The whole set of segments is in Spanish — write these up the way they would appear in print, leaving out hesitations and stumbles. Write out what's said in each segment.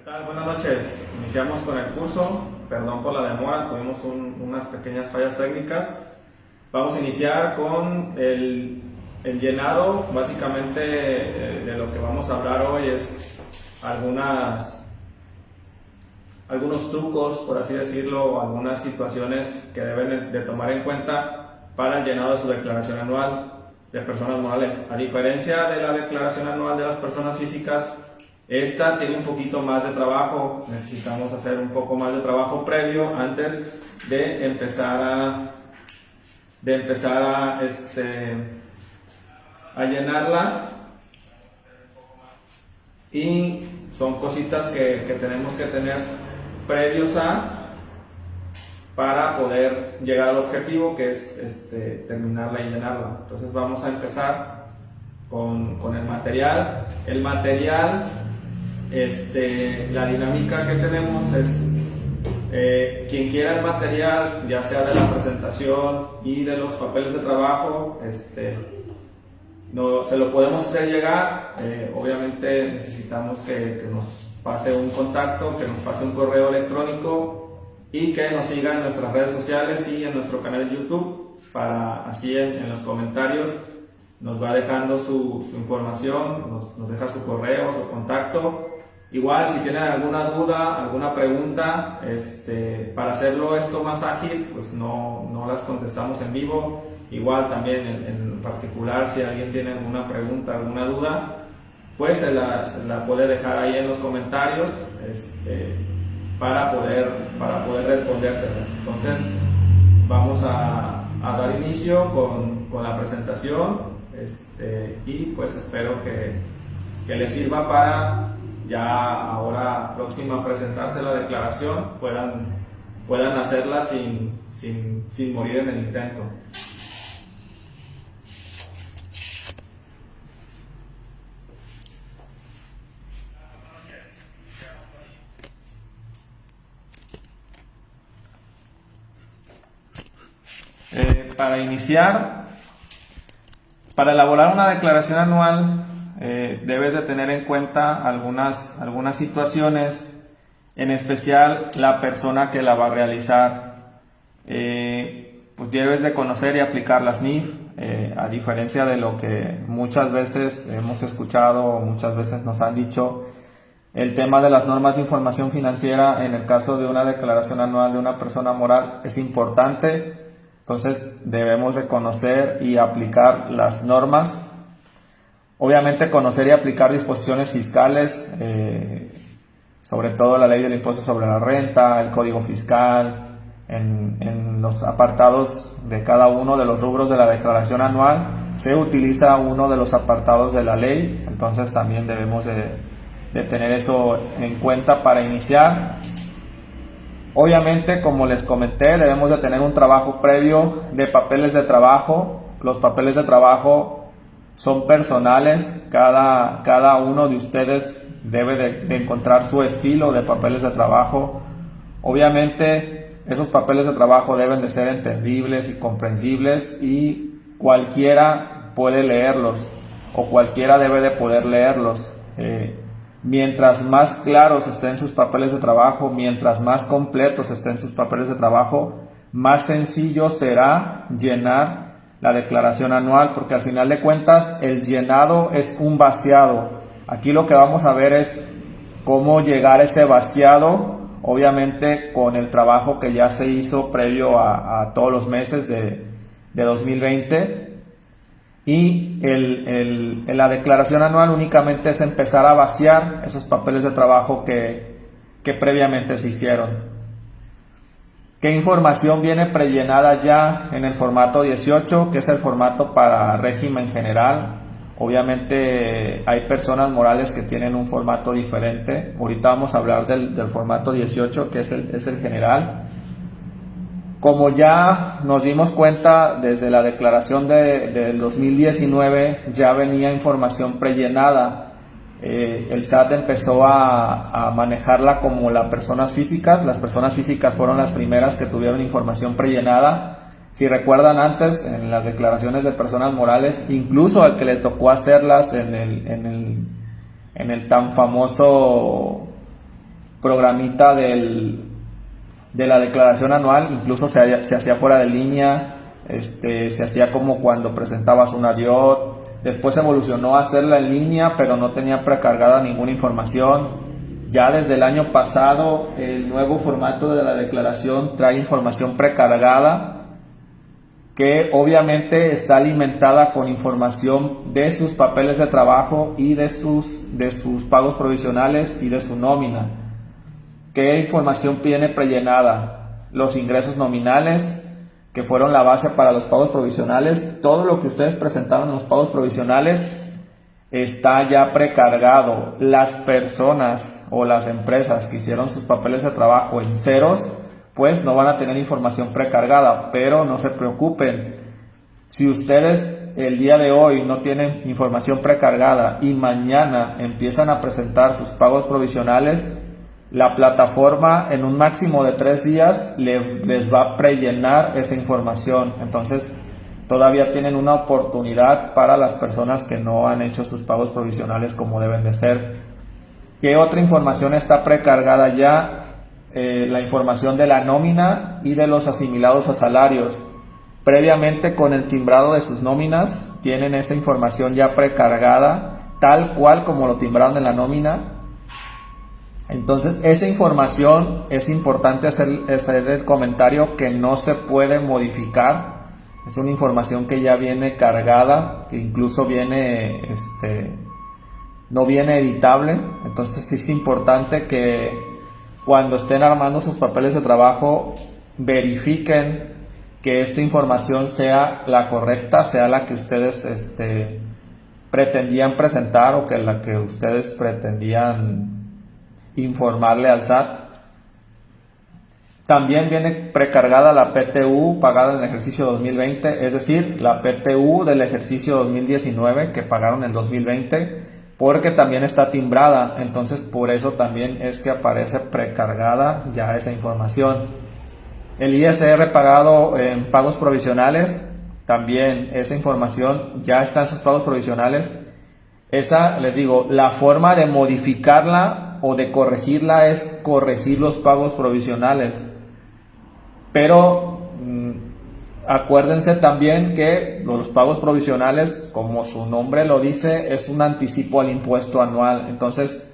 tal? Buenas noches. Iniciamos con el curso. Perdón por la demora, tuvimos unas pequeñas fallas técnicas. Vamos a iniciar con el llenado. Básicamente de lo que vamos a hablar hoy es algunos trucos, por así decirlo, algunas situaciones que deben de tomar en cuenta para el llenado de su declaración anual de personas morales. A diferencia de la declaración anual de las personas físicas, esta tiene un poquito más de trabajo. Necesitamos hacer un poco más de trabajo previo antes de empezar a llenarla, y son cositas que tenemos que tener previos para poder llegar al objetivo, que es terminarla y llenarla. Entonces vamos a empezar con el material. El material, la dinámica que tenemos es quien quiera el material, ya sea de la presentación y de los papeles de trabajo, se lo podemos hacer llegar. Obviamente necesitamos que nos pase un contacto, que nos pase un correo electrónico y que nos siga en nuestras redes sociales y en nuestro canal de YouTube, para así en los comentarios nos va dejando su información, nos deja su correo, su contacto. Igual, si tienen alguna duda, alguna pregunta, para hacerlo esto más ágil, pues no las contestamos en vivo. Igual también en particular, si alguien tiene alguna pregunta, alguna duda, pues se la puede dejar ahí en los comentarios para poder respondérselas. Entonces vamos a dar inicio con la presentación, y pues espero que les sirva para ya ahora próxima a presentarse la declaración puedan hacerla sin morir en el intento. Para iniciar, para elaborar una declaración anual, debes de tener en cuenta algunas situaciones, en especial la persona que la va a realizar. Pues debes de conocer y aplicar las NIF, a diferencia de lo que muchas veces hemos escuchado o muchas veces nos han dicho. El tema de las normas de información financiera en el caso de una declaración anual de una persona moral es importante. Entonces debemos de conocer y aplicar las normas. Obviamente conocer y aplicar disposiciones fiscales, sobre todo la ley del impuesto sobre la renta, el código fiscal, en los apartados de cada uno de los rubros de la declaración anual se utiliza uno de los apartados de la ley. Entonces también debemos de tener eso en cuenta para iniciar. Obviamente, como les comenté, debemos de tener un trabajo previo de papeles de trabajo. Los papeles de trabajo son personales, cada uno de ustedes debe de encontrar su estilo de papeles de trabajo. Obviamente, esos papeles de trabajo deben de ser entendibles y comprensibles, y cualquiera puede leerlos, o cualquiera debe de poder leerlos. Mientras más claros estén sus papeles de trabajo, mientras más completos estén sus papeles de trabajo, más sencillo será llenar la declaración anual, porque al final de cuentas el llenado es un vaciado. Aquí lo que vamos a ver es cómo llegar a ese vaciado, obviamente con el trabajo que ya se hizo previo a todos los meses de 2020. Y la declaración anual únicamente es empezar a vaciar esos papeles de trabajo que previamente se hicieron. ¿Qué información viene prellenada ya en el formato 18, que es el formato para régimen general? Obviamente hay personas morales que tienen un formato diferente. Ahorita vamos a hablar del formato 18, que es el general. Como ya nos dimos cuenta, desde la declaración del 2019 ya venía información prellenada. El SAT empezó a manejarla como las personas físicas. Las personas físicas fueron las primeras que tuvieron información prellenada. Si recuerdan, antes en las declaraciones de personas morales, incluso al que le tocó hacerlas en el tan famoso programita de la declaración anual, incluso se hacía fuera de línea, se hacía como cuando presentabas una DIOT. Después evolucionó a hacerla en línea, pero no tenía precargada ninguna información. Ya desde el año pasado, el nuevo formato de la declaración trae información precargada, que obviamente está alimentada con información de sus papeles de trabajo y de sus pagos provisionales y de su nómina. ¿Qué información viene prellenada? Los ingresos nominales, que fueron la base para los pagos provisionales. Todo lo que ustedes presentaron en los pagos provisionales está ya precargado. Las personas o las empresas que hicieron sus papeles de trabajo en ceros, pues no van a tener información precargada, pero no se preocupen. Si ustedes el día de hoy no tienen información precargada y mañana empiezan a presentar sus pagos provisionales, la plataforma en un máximo de 3 días les va a prellenar esa información. Entonces todavía tienen una oportunidad para las personas que no han hecho sus pagos provisionales como deben de ser. ¿Qué otra información está precargada ya? La información de la nómina y de los asimilados a salarios. Previamente, con el timbrado de sus nóminas, tienen esa información ya precargada, tal cual como lo timbraron en la nómina. Entonces, esa información es importante hacer el comentario que no se puede modificar. Es una información que ya viene cargada, que incluso viene, no viene editable. Entonces, sí es importante que cuando estén armando sus papeles de trabajo, verifiquen que esta información sea la correcta, sea la que ustedes pretendían presentar o que la que ustedes pretendían informarle al SAT. También viene precargada la PTU pagada en el ejercicio 2020, es decir, la PTU del ejercicio 2019 que pagaron en el 2020, porque también está timbrada. Entonces por eso también es que aparece precargada ya esa información. El ISR pagado en pagos provisionales, también esa información ya está en sus pagos provisionales. Esa, les digo, la forma de modificarla o de corregirla es corregir los pagos provisionales. Pero acuérdense también que los pagos provisionales, como su nombre lo dice, es un anticipo al impuesto anual. Entonces,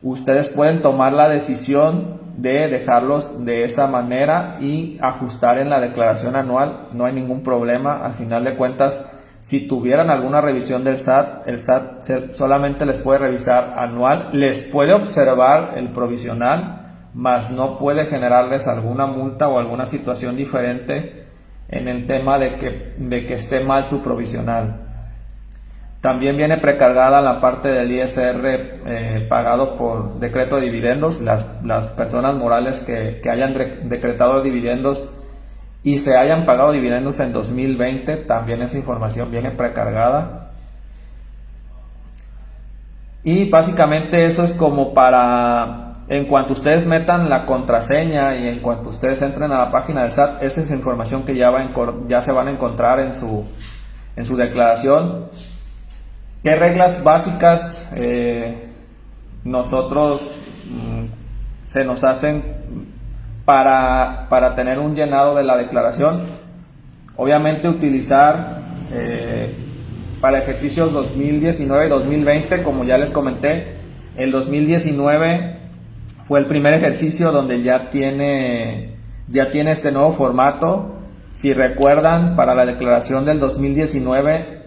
ustedes pueden tomar la decisión de dejarlos de esa manera y ajustar en la declaración anual. No hay ningún problema. Al final de cuentas, si tuvieran alguna revisión del SAT, el SAT solamente les puede revisar anual, les puede observar el provisional, mas no puede generarles alguna multa o alguna situación diferente en el tema de que esté mal su provisional. También viene precargada la parte del ISR pagado por decreto de dividendos. Las personas morales que hayan decretado dividendos y se hayan pagado dividendos en 2020, también esa información viene precargada. Y básicamente eso es como para, en cuanto ustedes metan la contraseña y en cuanto ustedes entren a la página del SAT, esa es información que ya se van a encontrar en su declaración. ¿Qué reglas básicas nosotros se nos hacen para tener un llenado de la declaración? Obviamente utilizar para ejercicios 2019 y 2020, como ya les comenté, el 2019 fue el primer ejercicio donde ya tiene este nuevo formato. Si recuerdan, para la declaración del 2019,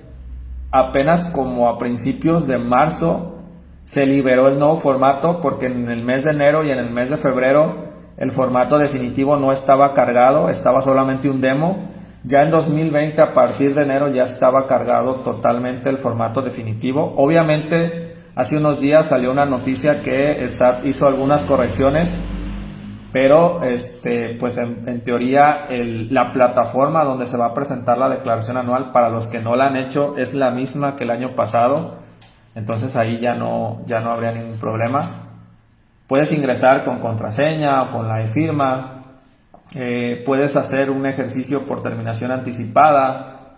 apenas como a principios de marzo se liberó el nuevo formato, porque en el mes de enero y en el mes de febrero el formato definitivo no estaba cargado, estaba solamente un demo. Ya en 2020, a partir de enero, ya estaba cargado totalmente el formato definitivo. Obviamente, hace unos días salió una noticia que el SAT hizo algunas correcciones, pero pues en teoría la plataforma donde se va a presentar la declaración anual, para los que no la han hecho, es la misma que el año pasado. Entonces ahí ya no habría ningún problema. Puedes ingresar con contraseña o con la e-firma. Puedes hacer un ejercicio por terminación anticipada,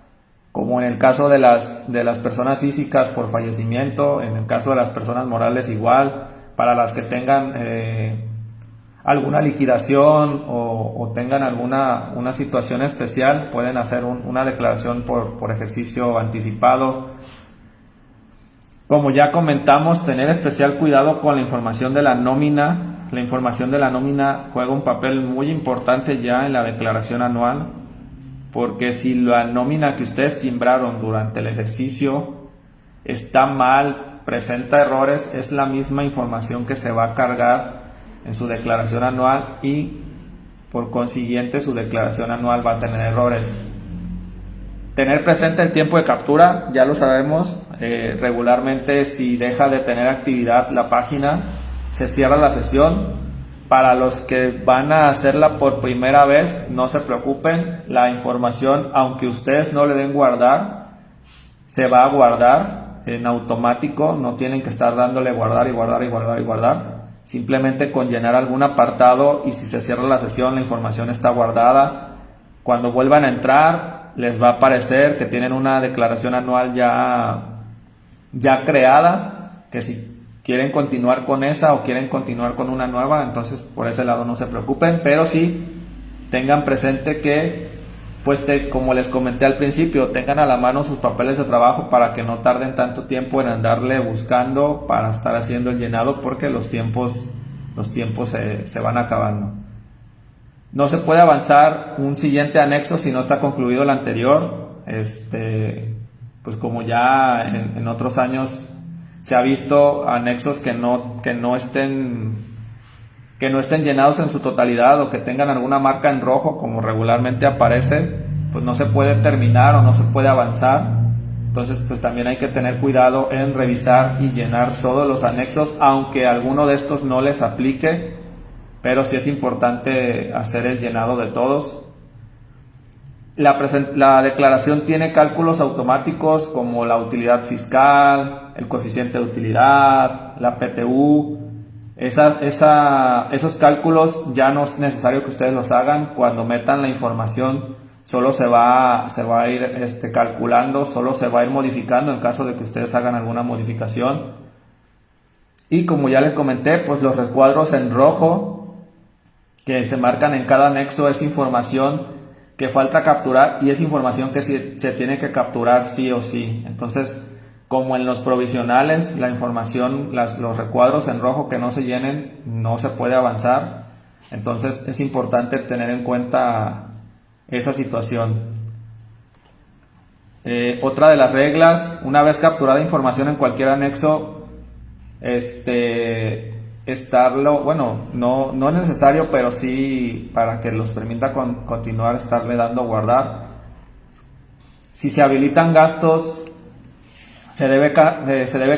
como en el caso de las personas físicas por fallecimiento. En el caso de las personas morales igual. para las que tengan alguna liquidación o tengan una situación especial, pueden hacer una declaración por ejercicio anticipado. Como ya comentamos, tener especial cuidado con la información de la nómina. La información de la nómina juega un papel muy importante ya en la declaración anual, porque si la nómina que ustedes timbraron durante el ejercicio está mal, presenta errores, es la misma información que se va a cargar en su declaración anual y por consiguiente su declaración anual va a tener errores. Tener presente el tiempo de captura, ya lo sabemos, regularmente si deja de tener actividad la página, se cierra la sesión. Para los que van a hacerla por primera vez, no se preocupen, la información, aunque ustedes no le den guardar, se va a guardar en automático, no tienen que estar dándole guardar y guardar y guardar y guardar. Simplemente con llenar algún apartado y si se cierra la sesión, la información está guardada. Cuando vuelvan a entrar, les va a aparecer que tienen una declaración anual ya creada, que si quieren continuar con esa o quieren continuar con una nueva, entonces por ese lado no se preocupen, pero sí tengan presente que, pues como les comenté al principio, tengan a la mano sus papeles de trabajo para que no tarden tanto tiempo en andarle buscando para estar haciendo el llenado, porque los tiempos se van acabando. No se puede avanzar un siguiente anexo si no está concluido el anterior. Pues como ya en otros años se ha visto anexos que no estén llenados en su totalidad o que tengan alguna marca en rojo, como regularmente aparece, pues no se puede terminar o no se puede avanzar. Entonces pues también hay que tener cuidado en revisar y llenar todos los anexos, aunque alguno de estos no les aplique, pero sí es importante hacer el llenado de todos. La declaración tiene cálculos automáticos como la utilidad fiscal, el coeficiente de utilidad, la PTU. Esos cálculos ya no es necesario que ustedes los hagan. Cuando metan la información solo se va a ir calculando, solo se va a ir modificando en caso de que ustedes hagan alguna modificación. Y como ya les comenté, pues los recuadros en rojo que se marcan en cada anexo es información que falta capturar y es información que se tiene que capturar sí o sí. Entonces, como en los provisionales, la información, los recuadros en rojo que no se llenen, no se puede avanzar. Entonces es importante tener en cuenta esa situación. Otra de las reglas, una vez capturada información en cualquier anexo, no es necesario, pero sí para que los permita continuar, estarle dando guardar. Si se habilitan gastos, se debe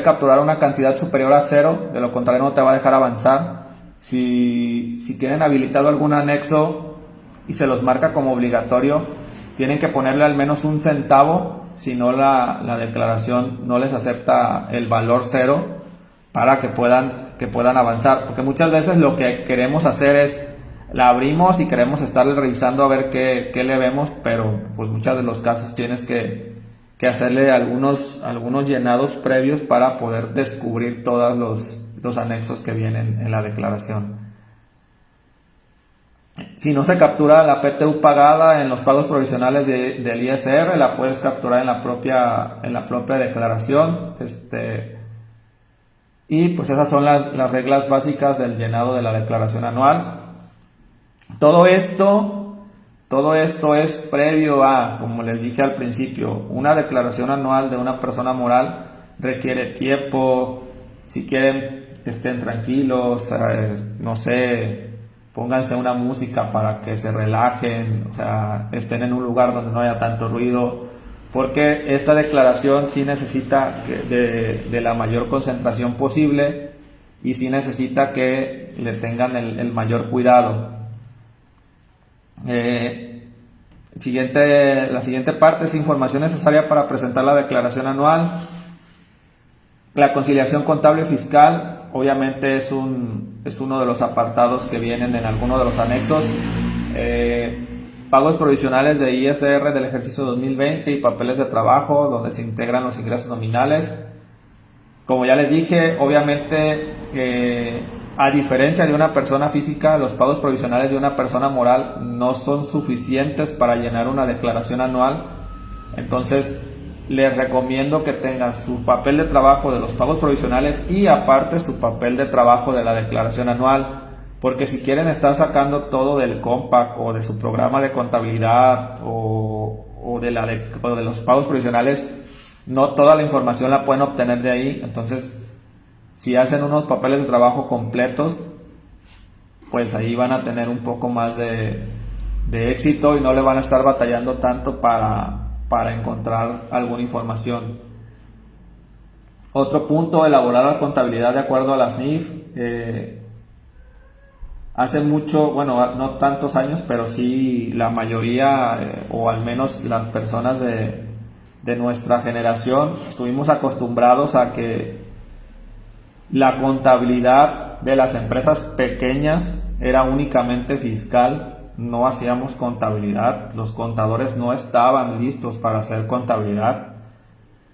capturar una cantidad superior a 0, de lo contrario no te va a dejar avanzar. Si tienen habilitado algún anexo y se los marca como obligatorio, tienen que ponerle al menos 1 centavo, si no la declaración no les acepta el valor 0 para que puedan avanzar, porque muchas veces lo que queremos hacer es la abrimos y queremos estarle revisando a ver qué le vemos, pero pues muchos de los casos tienes que hacerle algunos llenados previos para poder descubrir todos los anexos que vienen en la declaración. Si no se captura la PTU pagada en los pagos provisionales del ISR, la puedes capturar en la propia declaración. Y pues esas son las reglas básicas del llenado de la declaración anual. Todo esto es previo a, como les dije al principio, una declaración anual de una persona moral requiere tiempo. Si quieren, estén tranquilos, no sé, pónganse una música para que se relajen, o sea, estén en un lugar donde no haya tanto ruido, porque esta declaración sí necesita de la mayor concentración posible y sí necesita que le tengan el mayor cuidado. La siguiente parte es información necesaria para presentar la declaración anual. La conciliación contable fiscal obviamente es uno de los apartados que vienen en alguno de los anexos. Pagos provisionales de ISR del ejercicio 2020 y papeles de trabajo donde se integran los ingresos nominales. Como ya les dije, obviamente, a diferencia de una persona física, los pagos provisionales de una persona moral no son suficientes para llenar una declaración anual. Entonces, les recomiendo que tengan su papel de trabajo de los pagos provisionales y aparte su papel de trabajo de la declaración anual. Porque si quieren estar sacando todo del Compact o de su programa de contabilidad o de los pagos provisionales, no toda la información la pueden obtener de ahí. Entonces, si hacen unos papeles de trabajo completos, pues ahí van a tener un poco más de éxito y no le van a estar batallando tanto para encontrar alguna información. Otro punto, elaborar la contabilidad de acuerdo a las NIF. Hace mucho, bueno, no tantos años, pero sí la mayoría, o al menos las personas de nuestra generación, estuvimos acostumbrados a que la contabilidad de las empresas pequeñas era únicamente fiscal. No hacíamos contabilidad, los contadores no estaban listos para hacer contabilidad.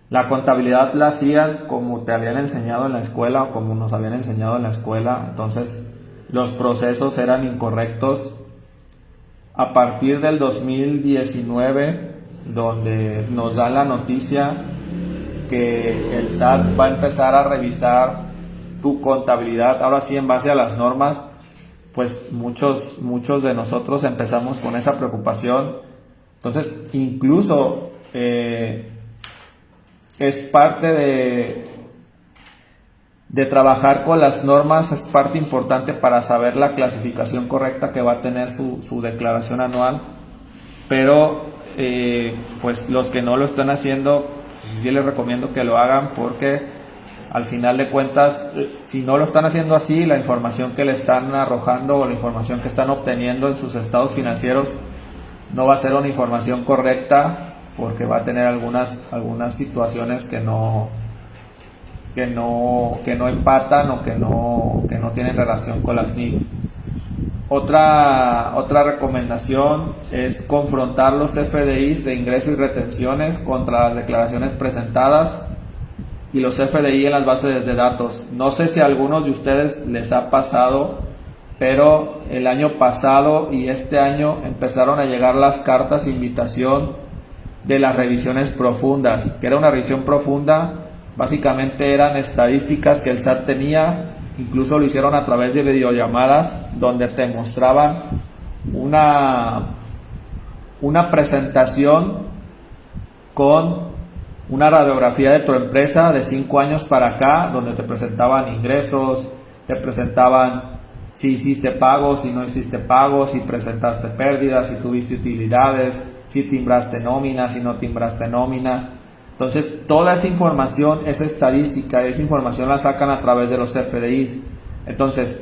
La contabilidad la hacían como te habían enseñado en la escuela o como nos habían enseñado en la escuela. Entonces los procesos eran incorrectos. A partir del 2019, donde nos dan la noticia que el SAT va a empezar a revisar tu contabilidad, ahora sí en base a las normas, pues muchos de nosotros empezamos con esa preocupación. Entonces, incluso es parte de trabajar con las normas, es parte importante para saber la clasificación correcta que va a tener su declaración anual. Pero pues los que no lo están haciendo, pues sí les recomiendo que lo hagan, porque al final de cuentas, si no lo están haciendo así, la información que le están arrojando o la información que están obteniendo en sus estados financieros no va a ser una información correcta, porque va a tener algunas situaciones que no empatan o que no tienen relación con las NIF. Otra recomendación es confrontar los FDIs de ingresos y retenciones contra las declaraciones presentadas y los FDI en las bases de datos. No sé si a algunos de ustedes les ha pasado, pero el año pasado y este año empezaron a llegar las cartas de invitación de las revisiones profundas. Que era una revisión profunda, básicamente eran estadísticas que el SAT tenía. Incluso lo hicieron a través de videollamadas donde te mostraban una presentación con una radiografía de tu empresa de 5 años para acá, donde te presentaban ingresos, te presentaban si hiciste pagos, si no hiciste pagos, si presentaste pérdidas, si tuviste utilidades, si timbraste nómina, si no timbraste nómina. Entonces, toda esa información, esa estadística, esa información la sacan a través de los CFDIs. Entonces,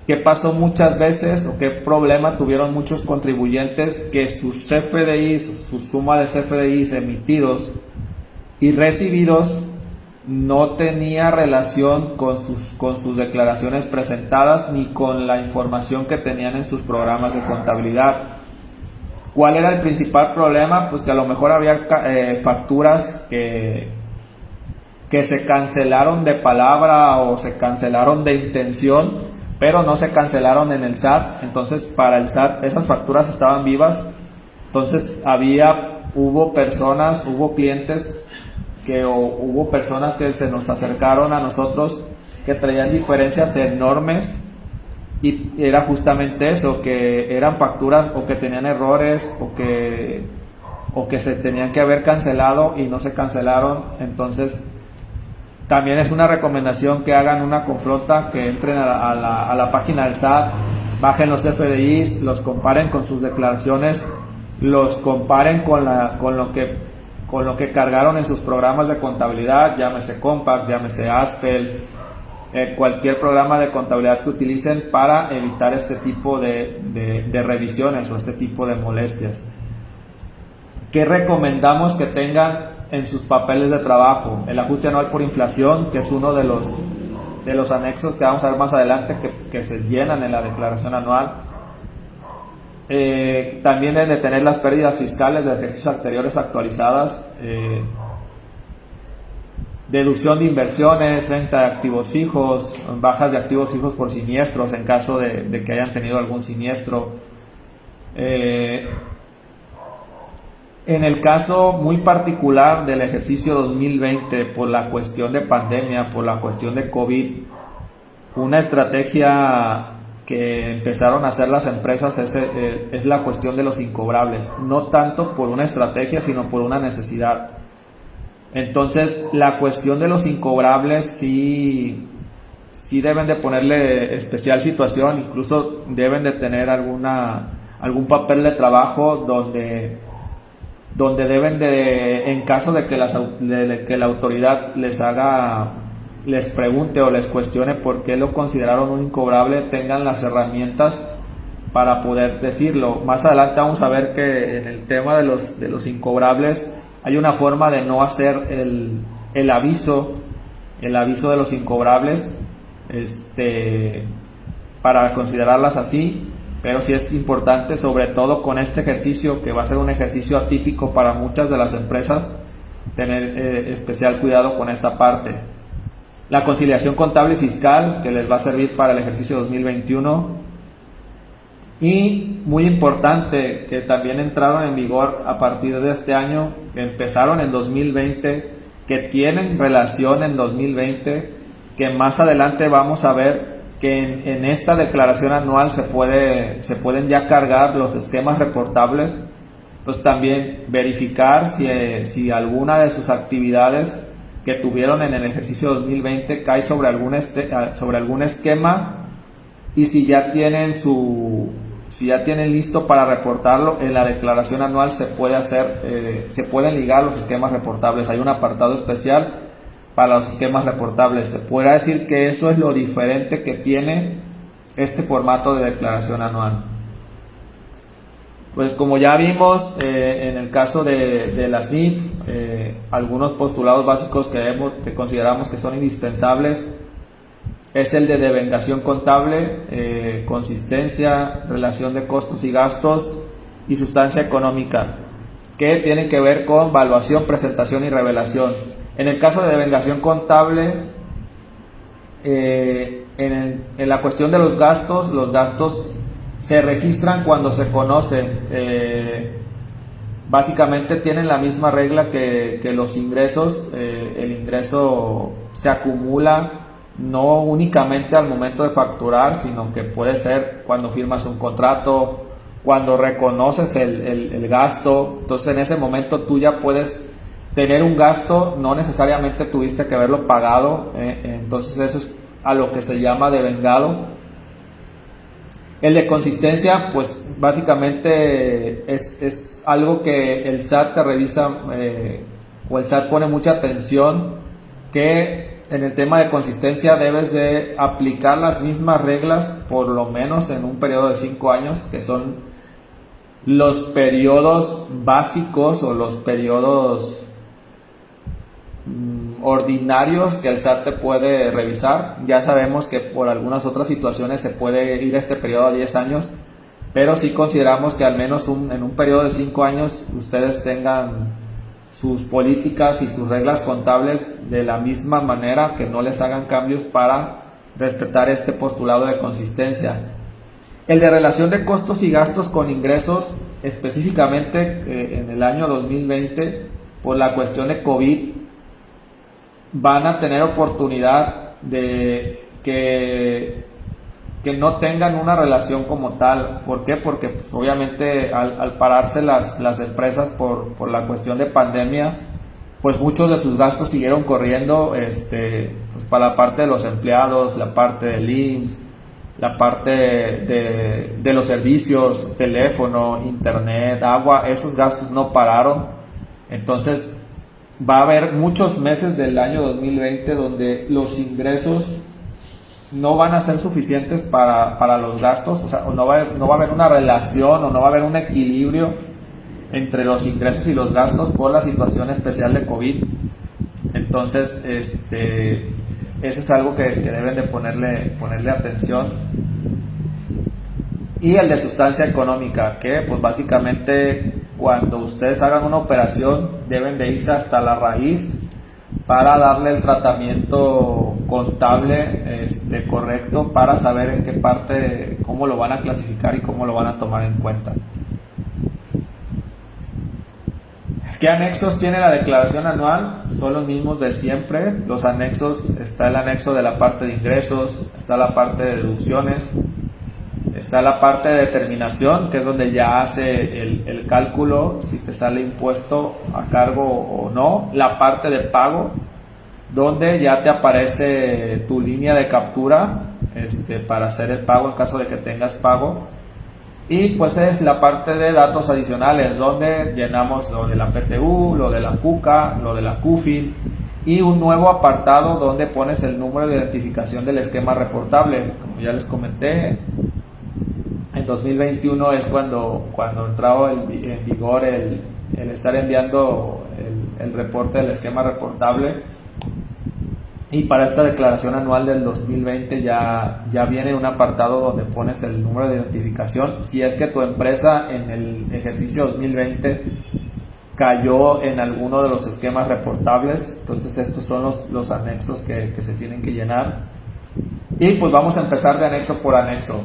¿qué pasó muchas veces o qué problema tuvieron muchos contribuyentes? Que sus CFDIs, su suma de CFDIs emitidos y recibidos no tenía relación con sus declaraciones presentadas ni con la información que tenían en sus programas de contabilidad. ¿Cuál era el principal problema? Pues que a lo mejor había facturas que se cancelaron de palabra o se cancelaron de intención, pero no se cancelaron en el SAT. Entonces, para el SAT esas facturas estaban vivas. Entonces, hubo clientes hubo personas que se nos acercaron a nosotros que traían diferencias enormes. Y era justamente eso, que eran facturas o que tenían errores o que se tenían que haber cancelado y no se cancelaron. Entonces, también es una recomendación que hagan una confronta, que entren a la página del SAT, bajen los FDIs, los comparen con sus declaraciones, los comparen con lo que cargaron en sus programas de contabilidad, llámese Compact, llámese Aspel, cualquier programa de contabilidad que utilicen para evitar este tipo de revisiones o este tipo de molestias. ¿Qué recomendamos que tengan en sus papeles de trabajo? El ajuste anual por inflación, que es uno de los anexos que vamos a ver más adelante, que se llenan en la declaración anual. También deben de tener las pérdidas fiscales de ejercicios anteriores actualizadas. deducción de inversiones, venta de activos fijos, bajas de activos fijos por siniestros en caso de que hayan tenido algún siniestro. En el caso muy particular del ejercicio 2020, por la cuestión de pandemia, por la cuestión de COVID, una estrategia que empezaron a hacer las empresas es la cuestión de los incobrables, no tanto por una estrategia, sino por una necesidad. Entonces, la cuestión de los incobrables sí deben de ponerle especial situación, incluso deben de tener algún papel de trabajo donde deben de, en caso de que la autoridad les pregunte o les cuestione por qué lo consideraron un incobrable, tengan las herramientas para poder decirlo. Más adelante vamos a ver que en el tema de los incobrables hay una forma de no hacer el aviso de los incobrables, para considerarlas así. Pero sí es importante, sobre todo con este ejercicio, que va a ser un ejercicio atípico para muchas de las empresas, tener especial cuidado con esta parte. La conciliación contable y fiscal, que les va a servir para el ejercicio 2021. Y muy importante, que también entraron en vigor a partir de este año, que empezaron en 2020, que tienen relación en 2020, que más adelante vamos a ver que en esta declaración anual se pueden ya cargar los esquemas reportables. Pues también verificar si alguna de sus actividades que tuvieron en el ejercicio 2020 cae sobre algún esquema, y si ya tienen listo para reportarlo en la declaración anual, se pueden ligar los esquemas reportables. Hay un apartado especial para los esquemas reportables. Se podrá decir que eso es lo diferente que tiene este formato de declaración anual. Pues como ya vimos, en el caso de las NIF, algunos postulados básicos que consideramos que son indispensables es el de devengación contable, consistencia, relación de costos y gastos y sustancia económica, que tienen que ver con valuación, presentación y revelación. En el caso de devengación contable, en la cuestión de los gastos se registran cuando se conocen. Básicamente tienen la misma regla que los ingresos. El ingreso se acumula no únicamente al momento de facturar, sino que puede ser cuando firmas un contrato, cuando reconoces el gasto. Entonces en ese momento tú ya puedes tener un gasto, no necesariamente tuviste que haberlo pagado, entonces eso es a lo que se llama devengado. El de consistencia, pues básicamente es algo que el SAT te revisa, o el SAT pone mucha atención, que en el tema de consistencia debes de aplicar las mismas reglas por lo menos en un periodo de 5 años, que son los periodos básicos o los periodos ordinarios que el SAT te puede revisar. Ya sabemos que por algunas otras situaciones se puede ir a este periodo a 10 años, pero sí consideramos que al menos en un periodo de 5 años ustedes tengan sus políticas y sus reglas contables de la misma manera, que no les hagan cambios para respetar este postulado de consistencia. El de relación de costos y gastos con ingresos, específicamente en el año 2020, por la cuestión de COVID, van a tener oportunidad de que no tengan una relación como tal. ¿Por qué? Porque pues, obviamente al pararse las empresas por la cuestión de pandemia, pues muchos de sus gastos siguieron corriendo, pues para la parte de los empleados, la parte del IMSS, la parte de los servicios, teléfono, internet, agua. Esos gastos no pararon. Entonces va a haber muchos meses del año 2020 donde los ingresos no van a ser suficientes para los gastos. O sea, no va a haber una relación, o no va a haber un equilibrio entre los ingresos y los gastos por la situación especial de COVID. Entonces, eso es algo que deben de ponerle atención. Y el de sustancia económica, que pues básicamente cuando ustedes hagan una operación deben de irse hasta la raíz para darle el tratamiento contable correcto, para saber en qué parte, cómo lo van a clasificar y cómo lo van a tomar en cuenta. ¿Qué anexos tiene la declaración anual? Son los mismos de siempre. Los anexos, está el anexo de la parte de ingresos, está la parte de deducciones, está la parte de determinación, que es donde ya hace el cálculo si te sale impuesto a cargo o no. La parte de pago, donde ya te aparece tu línea de captura para hacer el pago en caso de que tengas pago. Y pues es la parte de datos adicionales, donde llenamos lo de la PTU, lo de la CUCA, lo de la CUFIN, y un nuevo apartado donde pones el número de identificación del esquema reportable. Como ya les comenté, en 2021 es cuando entraba en vigor el estar enviando el reporte del esquema reportable. Y para esta declaración anual del 2020 ya viene un apartado donde pones el número de identificación. Si es que tu empresa en el ejercicio 2020 cayó en alguno de los esquemas reportables, entonces estos son los anexos que se tienen que llenar. Y pues vamos a empezar de anexo por anexo.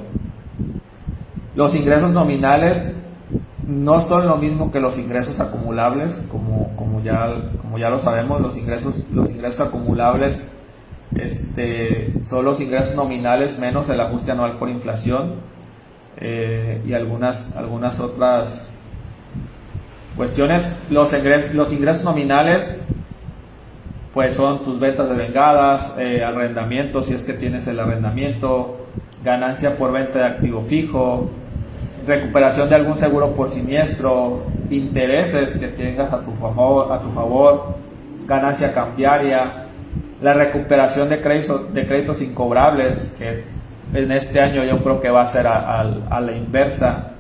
Los ingresos nominales no son lo mismo que los ingresos acumulables, como ya lo sabemos. Los ingresos acumulables son los ingresos nominales menos el ajuste anual por inflación, y algunas otras cuestiones. Los ingresos nominales pues son tus ventas devengadas, arrendamiento si es que tienes el arrendamiento, ganancia por venta de activo fijo, recuperación de algún seguro por siniestro, intereses que tengas a tu favor, ganancia cambiaria, la recuperación de créditos incobrables, que en este año yo creo que va a ser a la inversa,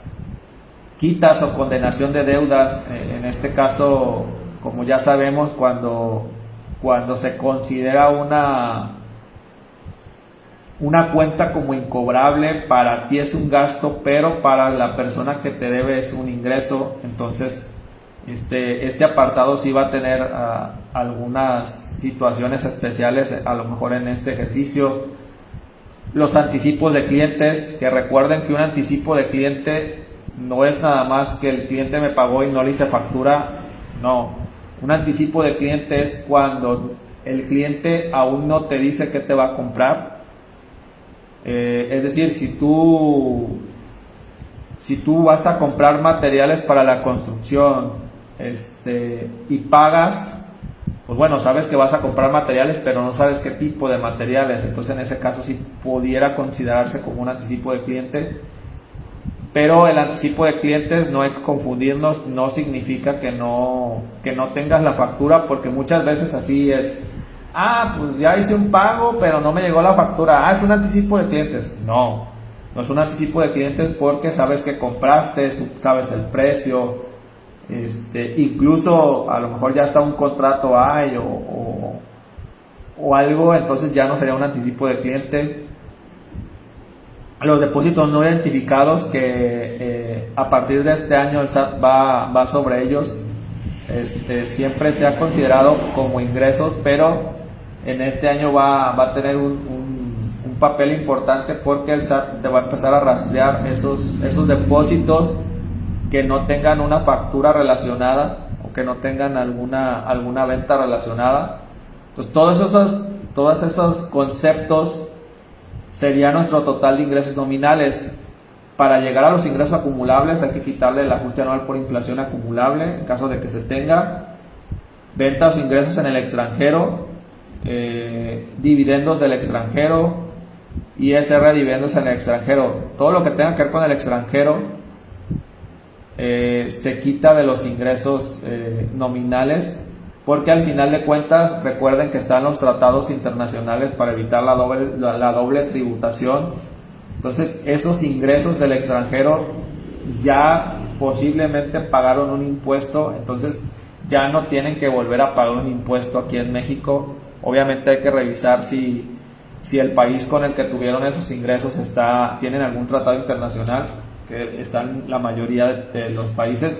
quitas o condenación de deudas. En este caso, como ya sabemos, cuando se considera una cuenta como incobrable, para ti es un gasto, pero para la persona que te debe es un ingreso. Entonces este apartado sí va a tener algunas situaciones especiales, a lo mejor en este ejercicio. Los anticipos de clientes, que recuerden que un anticipo de cliente no es nada más que el cliente me pagó y no le hice factura. No, un anticipo de cliente es cuando el cliente aún no te dice qué te va a comprar. Es decir, si tú vas a comprar materiales para la construcción y pagas, pues bueno, sabes que vas a comprar materiales, pero no sabes qué tipo de materiales. Entonces en ese caso sí pudiera considerarse como un anticipo de cliente. Pero el anticipo de clientes, no hay que confundirnos, no significa que no tengas la factura, porque muchas veces así es. Pues ya hice un pago, pero no me llegó la factura. Es un anticipo de clientes. No es un anticipo de clientes, porque sabes que compraste, sabes el precio, incluso a lo mejor ya está un contrato o algo, entonces ya no sería un anticipo de cliente. Los depósitos no identificados, que a partir de este año el SAT va sobre ellos, siempre se ha considerado como ingresos, pero en este año va a tener un papel importante, porque el SAT te va a empezar a rastrear esos depósitos que no tengan una factura relacionada o que no tengan alguna venta relacionada. Entonces todos esos conceptos sería nuestro total de ingresos nominales. Para llegar a los ingresos acumulables hay que quitarle el ajuste anual por inflación acumulable, en caso de que se tenga, ventas o ingresos en el extranjero, dividendos del extranjero, ISR dividendos en el extranjero. Todo lo que tenga que ver con el extranjero se quita de los ingresos nominales, porque al final de cuentas recuerden que están los tratados internacionales para evitar la doble tributación. Entonces esos ingresos del extranjero ya posiblemente pagaron un impuesto, entonces ya no tienen que volver a pagar un impuesto aquí en México. Obviamente hay que revisar si el país con el que tuvieron esos ingresos tienen algún tratado internacional, que están la mayoría de los países.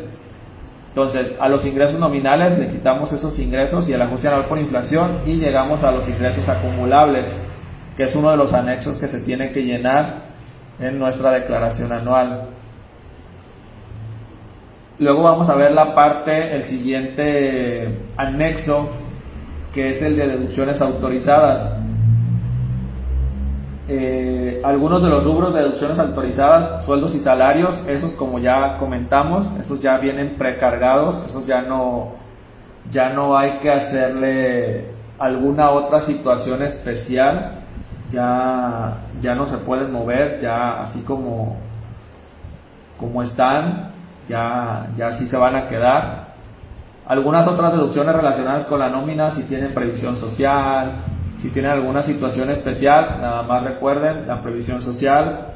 Entonces, a los ingresos nominales le quitamos esos ingresos y el ajuste anual por inflación y llegamos a los ingresos acumulables, que es uno de los anexos que se tiene que llenar en nuestra declaración anual. Luego vamos a ver el siguiente anexo, que es el de deducciones autorizadas. Algunos de los rubros de deducciones autorizadas, sueldos y salarios, esos como ya comentamos, esos ya vienen precargados, esos ya no hay que hacerle alguna otra situación especial, ya no se pueden mover, ya así como están, ya así se van a quedar. Algunas otras deducciones relacionadas con la nómina, si tienen previsión social, si tienen alguna situación especial, nada más recuerden la previsión social,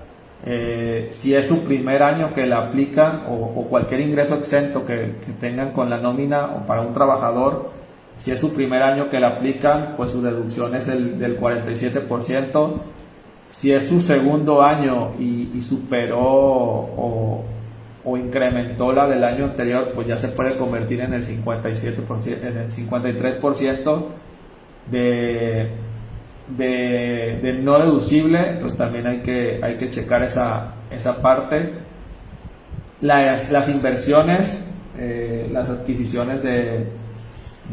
si es su primer año que la aplican o cualquier ingreso exento que tengan con la nómina o para un trabajador, si es su primer año que la aplican, pues su deducción es del 47%. Si es su segundo año y superó o incrementó la del año anterior, pues ya se puede convertir en el 57%, en el 53% de no deducible. Entonces también hay que checar esa parte. Las inversiones, las adquisiciones de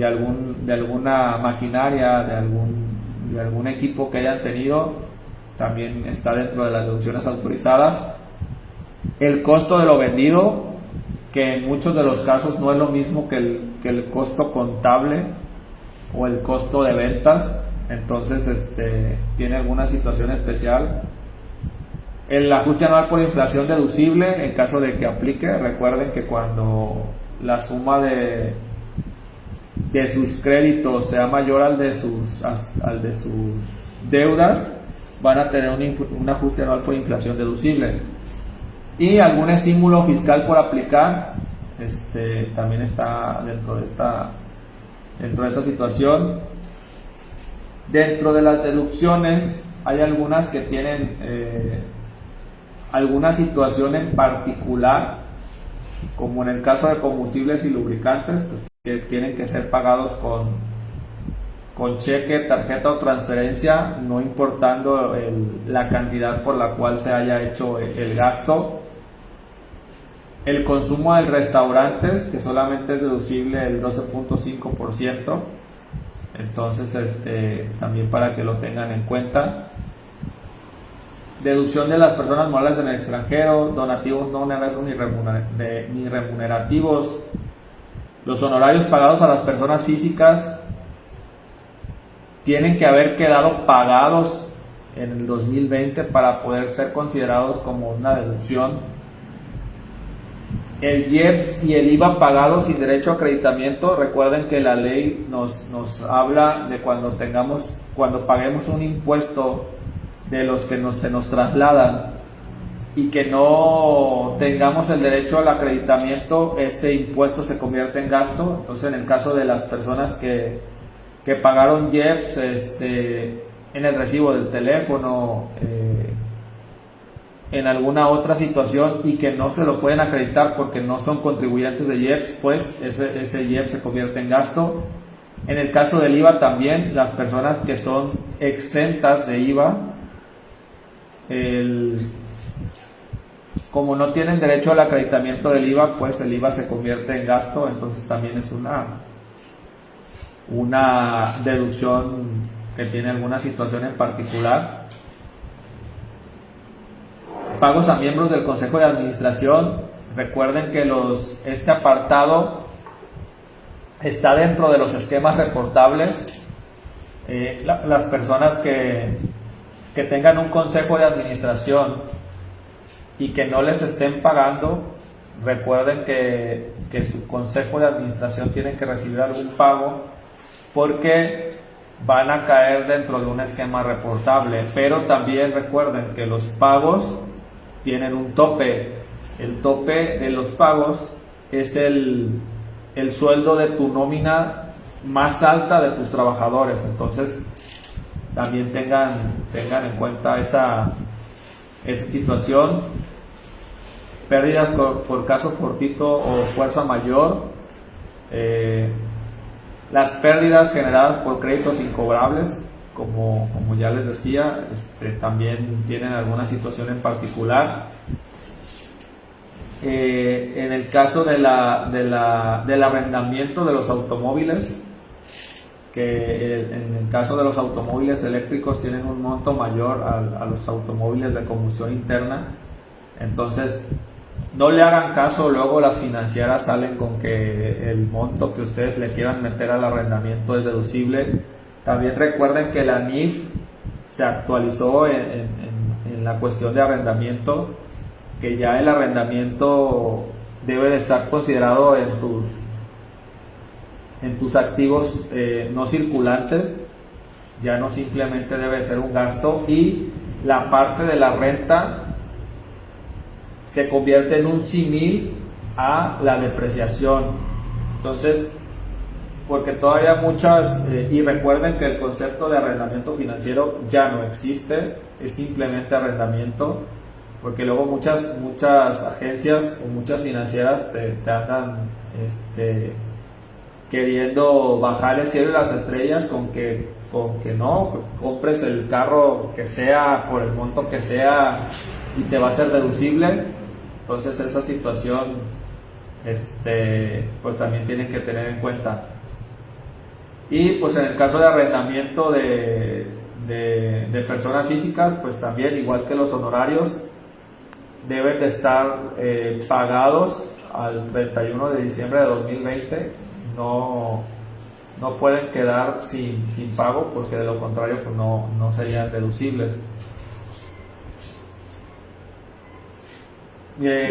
alguna maquinaria, de algún equipo que hayan tenido, también está dentro de las deducciones autorizadas. El costo de lo vendido, que en muchos de los casos no es lo mismo que el costo contable o el costo de ventas, entonces tiene alguna situación especial. El ajuste anual por inflación deducible, en caso de que aplique, recuerden que cuando la suma de sus créditos sea mayor al de sus deudas, van a tener un ajuste anual por inflación deducible. Y algún estímulo fiscal por aplicar, también está dentro de esta situación. Dentro de las deducciones hay algunas que tienen alguna situación en particular, como en el caso de combustibles y lubricantes, pues, que tienen que ser pagados con cheque, tarjeta o transferencia, no importando la cantidad por la cual se haya hecho el gasto. El consumo de restaurantes, que solamente es deducible el 12.5%, entonces también para que lo tengan en cuenta. Deducción de las personas morales en el extranjero, donativos no onerosos ni remunerativos. Los honorarios pagados a las personas físicas tienen que haber quedado pagados en el 2020 para poder ser considerados como una deducción. El IEPS y el IVA pagados sin derecho a acreditamiento, recuerden que la ley nos habla de cuando paguemos un impuesto de los que se nos trasladan y que no tengamos el derecho al acreditamiento, ese impuesto se convierte en gasto. Entonces, en el caso de las personas que pagaron IEPS en el recibo del teléfono, en alguna otra situación, y que no se lo pueden acreditar porque no son contribuyentes de IEPS, pues ese IEPS se convierte en gasto. En el caso del IVA también, las personas que son exentas de IVA, como no tienen derecho al acreditamiento del IVA, pues el IVA se convierte en gasto. Entonces también es una deducción que tiene alguna situación en particular. Pagos a miembros del Consejo de Administración. Recuerden que este apartado está dentro de los esquemas reportables. Las personas que tengan un Consejo de Administración y que no les estén pagando, recuerden que su Consejo de Administración tiene que recibir algún pago, porque van a caer dentro de un esquema reportable. Pero también recuerden que los pagos tienen un tope. El tope de los pagos es el sueldo de tu nómina más alta de tus trabajadores. Entonces también tengan en cuenta esa situación. Pérdidas por caso fortuito o fuerza mayor, Las pérdidas generadas por créditos incobrables, como ya les decía, también tienen alguna situación en particular. En el caso del arrendamiento de los automóviles, que en el caso de los automóviles eléctricos tienen un monto mayor a los automóviles de combustión interna, entonces no le hagan caso, luego las financieras salen con que el monto que ustedes le quieran meter al arrendamiento es deducible. También recuerden que la NIF se actualizó en la cuestión de arrendamiento, que ya el arrendamiento debe de estar considerado en tus activos no circulantes, ya no simplemente debe ser un gasto, y la parte de la renta se convierte en un símil a la depreciación. Entonces, porque todavía muchas, y recuerden que el concepto de arrendamiento financiero ya no existe, es simplemente arrendamiento, porque luego muchas agencias o muchas financieras te andan queriendo bajar el cielo y las estrellas con que no compres el carro que sea por el monto que sea y te va a ser deducible. Entonces esa situación pues también tienen que tener en cuenta. Y pues en el caso de arrendamiento de personas físicas, pues también, igual que los honorarios, deben de estar pagados al 31 de diciembre de 2020. No pueden quedar sin pago, porque de lo contrario pues no serían deducibles.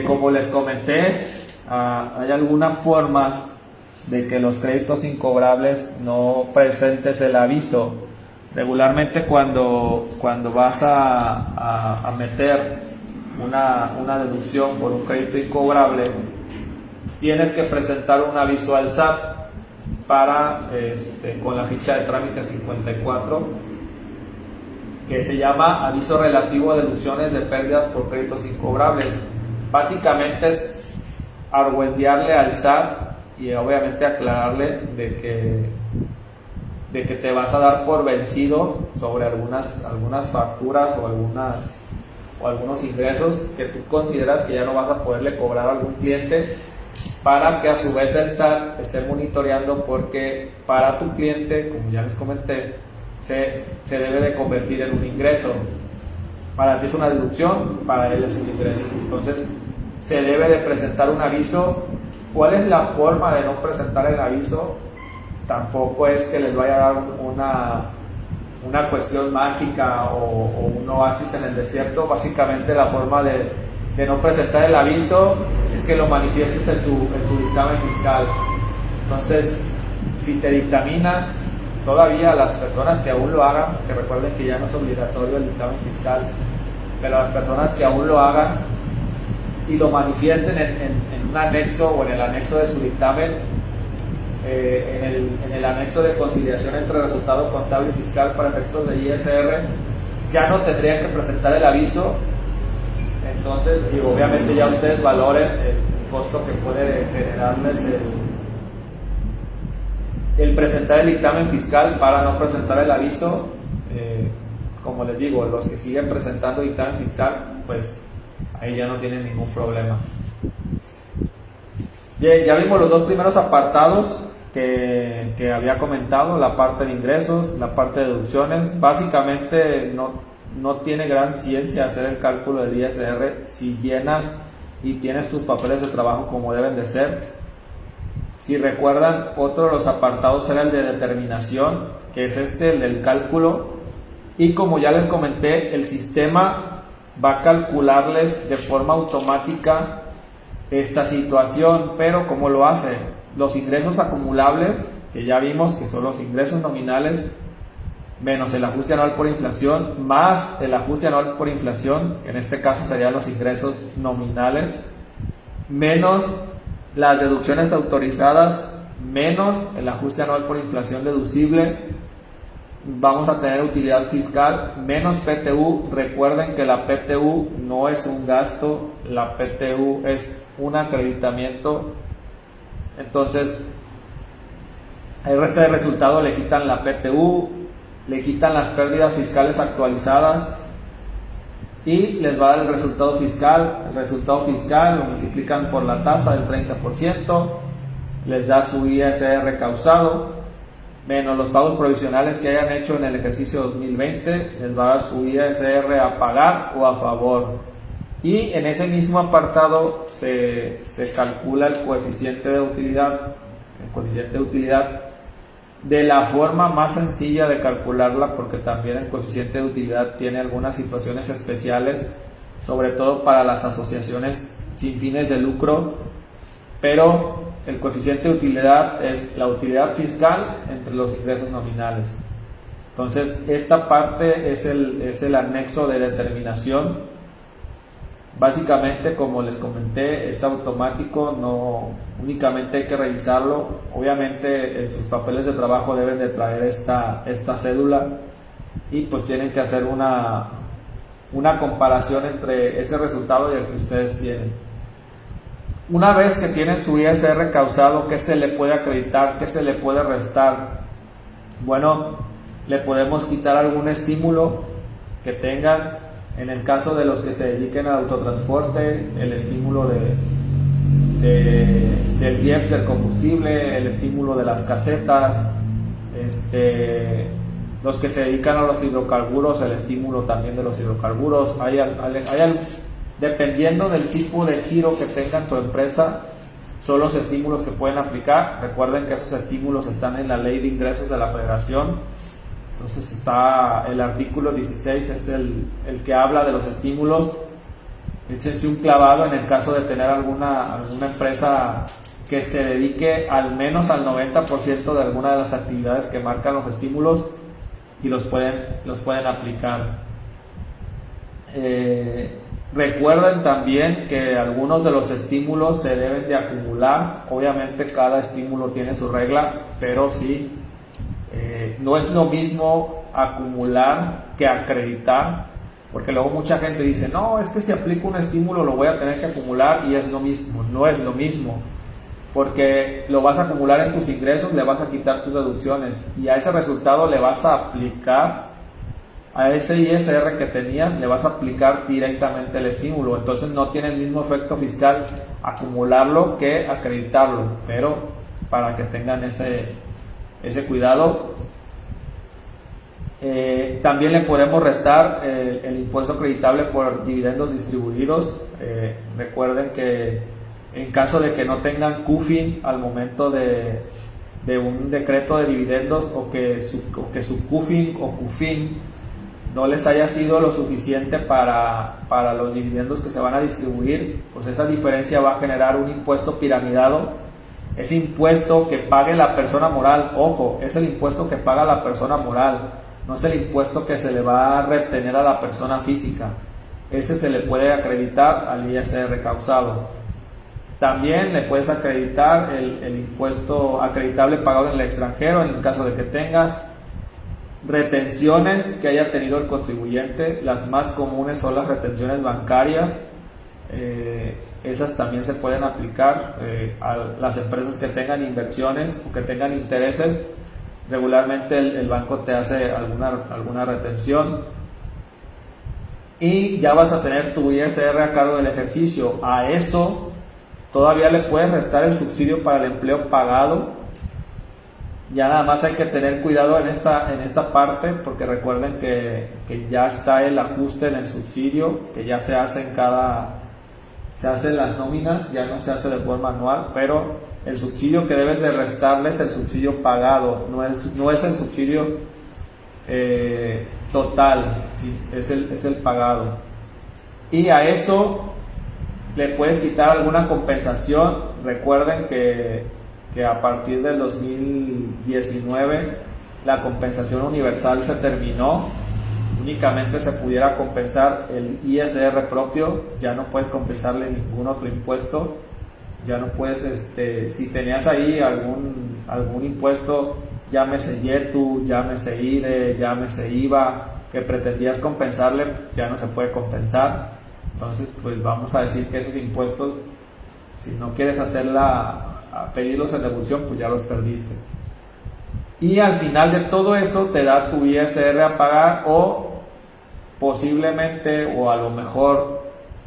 Como les comenté, hay algunas formas de que los créditos incobrables no presentes el aviso. Regularmente cuando vas a meter una deducción por un crédito incobrable, tienes que presentar un aviso al SAT con la ficha de trámite 54, que se llama aviso relativo a deducciones de pérdidas por créditos incobrables. Básicamente es argüendearle al SAT y obviamente aclararle de que te vas a dar por vencido sobre algunas facturas o algunos ingresos que tú consideras que ya no vas a poderle cobrar a algún cliente, para que a su vez el SAT esté monitoreando, porque para tu cliente, como ya les comenté, se debe de convertir en un ingreso. Para ti es una deducción, para él es un ingreso. Entonces se debe de presentar un aviso. ¿Cuál es la forma de no presentar el aviso? Tampoco es que les vaya a dar una cuestión mágica o un oasis en el desierto. Básicamente la forma de no presentar el aviso es que lo manifiestes en tu dictamen fiscal. Entonces, si te dictaminas, todavía las personas que aún lo hagan, que recuerden que ya no es obligatorio el dictamen fiscal, pero las personas que aún lo hagan y lo manifiesten en un anexo o en el anexo de su dictamen, en el anexo de conciliación entre resultado contable y fiscal para efectos de ISR, ya no tendrían que presentar el aviso. Entonces, obviamente ya ustedes valoren el costo que puede generarles el presentar el dictamen fiscal para no presentar el aviso. Como les digo, los que siguen presentando dictamen fiscal, pues ahí ya no tienen ningún problema. Bien, ya vimos los dos primeros apartados que había comentado, la parte de ingresos, la parte de deducciones. Básicamente no tiene gran ciencia hacer el cálculo del ISR si llenas y tienes tus papeles de trabajo como deben de ser. Si recuerdan, otro de los apartados era el de determinación, que es el del cálculo, y como ya les comenté, el sistema va a calcularles de forma automática esta situación. Pero ¿cómo lo hace? Los ingresos acumulables, que ya vimos que son los ingresos nominales menos el ajuste anual por inflación, más el ajuste anual por inflación, que en este caso serían los ingresos nominales, menos las deducciones autorizadas, menos el ajuste anual por inflación deducible. Vamos a tener utilidad fiscal, menos PTU. Recuerden que la PTU no es un gasto, la PTU es un acreditamiento. Entonces, Al resto de resultado le quitan la PTU, le quitan las pérdidas fiscales actualizadas y les va a dar el resultado fiscal. El resultado fiscal lo multiplican por la tasa del 30%, les da su ISR causado, menos los pagos provisionales que hayan hecho en el ejercicio 2020, les va a dar su ISR a pagar o a favor. Y en ese mismo apartado se calcula el coeficiente de utilidad, de la forma más sencilla de calcularla, porque también el coeficiente de utilidad tiene algunas situaciones especiales, sobre todo para las asociaciones sin fines de lucro, pero el coeficiente de utilidad es la utilidad fiscal entre los ingresos nominales. Entonces esta parte es el anexo de determinación. Básicamente, como les comenté, es automático, no únicamente hay que revisarlo. Obviamente en sus papeles de trabajo deben de traer esta cédula y pues tienen que hacer una comparación entre ese resultado y el que ustedes tienen. Una vez que tienen su ISR causado, ¿qué se le puede acreditar? ¿Qué se le puede restar? Bueno, le podemos quitar algún estímulo que tengan. En el caso de los que se dediquen al autotransporte, el estímulo del IEPS del combustible, el estímulo de las casetas, los que se dedican a los hidrocarburos, el estímulo también de los hidrocarburos. Dependiendo del tipo de giro que tenga tu empresa, son los estímulos que pueden aplicar. Recuerden que esos estímulos están en la Ley de Ingresos de la Federación. Entonces está el artículo 16, es el que habla de los estímulos. Échense un clavado en el caso de tener alguna empresa que se dedique al menos al 90% de alguna de las actividades que marcan los estímulos y los pueden aplicar. Recuerden también que algunos de los estímulos se deben de acumular. Obviamente cada estímulo tiene su regla, pero sí, no es lo mismo acumular que acreditar, porque luego mucha gente dice, no, es que si aplico un estímulo lo voy a tener que acumular, y es lo mismo. No es lo mismo, porque lo vas a acumular en tus ingresos, le vas a quitar tus deducciones y a ese resultado le vas a aplicar, a ese ISR que tenías le vas a aplicar directamente el estímulo. Entonces no tiene el mismo efecto fiscal acumularlo que acreditarlo, pero para que tengan ese cuidado. También le podemos restar el impuesto acreditable por dividendos distribuidos. Recuerden que en caso de que no tengan CUFIN al momento de un decreto de dividendos, o que su CUFIN o CUFIN no les haya sido lo suficiente para los dividendos que se van a distribuir, pues esa diferencia va a generar un impuesto piramidado. Ese impuesto que pague la persona moral, ojo, es el impuesto que paga la persona moral, no es el impuesto que se le va a retener a la persona física. Ese se le puede acreditar al ISR causado. También le puedes acreditar el impuesto acreditable pagado en el extranjero, en el caso de que tengas retenciones que haya tenido el contribuyente. Las más comunes son las retenciones bancarias. Esas también se pueden aplicar a las empresas que tengan inversiones o que tengan intereses. Regularmente el banco te hace alguna retención y ya vas a tener tu ISR a cargo del ejercicio. A eso todavía le puedes restar el subsidio para el empleo pagado. Ya nada más hay que tener cuidado en esta parte, porque recuerden que ya está el ajuste en el subsidio, que ya se hace se hacen las nóminas, ya no se hace de forma anual, pero el subsidio que debes de restarle es el subsidio pagado, no es el subsidio total, ¿sí? es el pagado. Y a eso le puedes quitar alguna compensación. Recuerden que a partir del 2019 la compensación universal se terminó. Únicamente se pudiera compensar el ISR propio, ya no puedes compensarle ningún otro impuesto. Ya no puedes, si tenías ahí algún impuesto, llámese YETU, llámese IDE, llámese IVA, que pretendías compensarle, ya no se puede compensar. Entonces, pues vamos a decir que esos impuestos, si no quieres pedirlos en devolución, pues ya los perdiste. Y al final de todo eso te da tu ISR a pagar, o posiblemente, o a lo mejor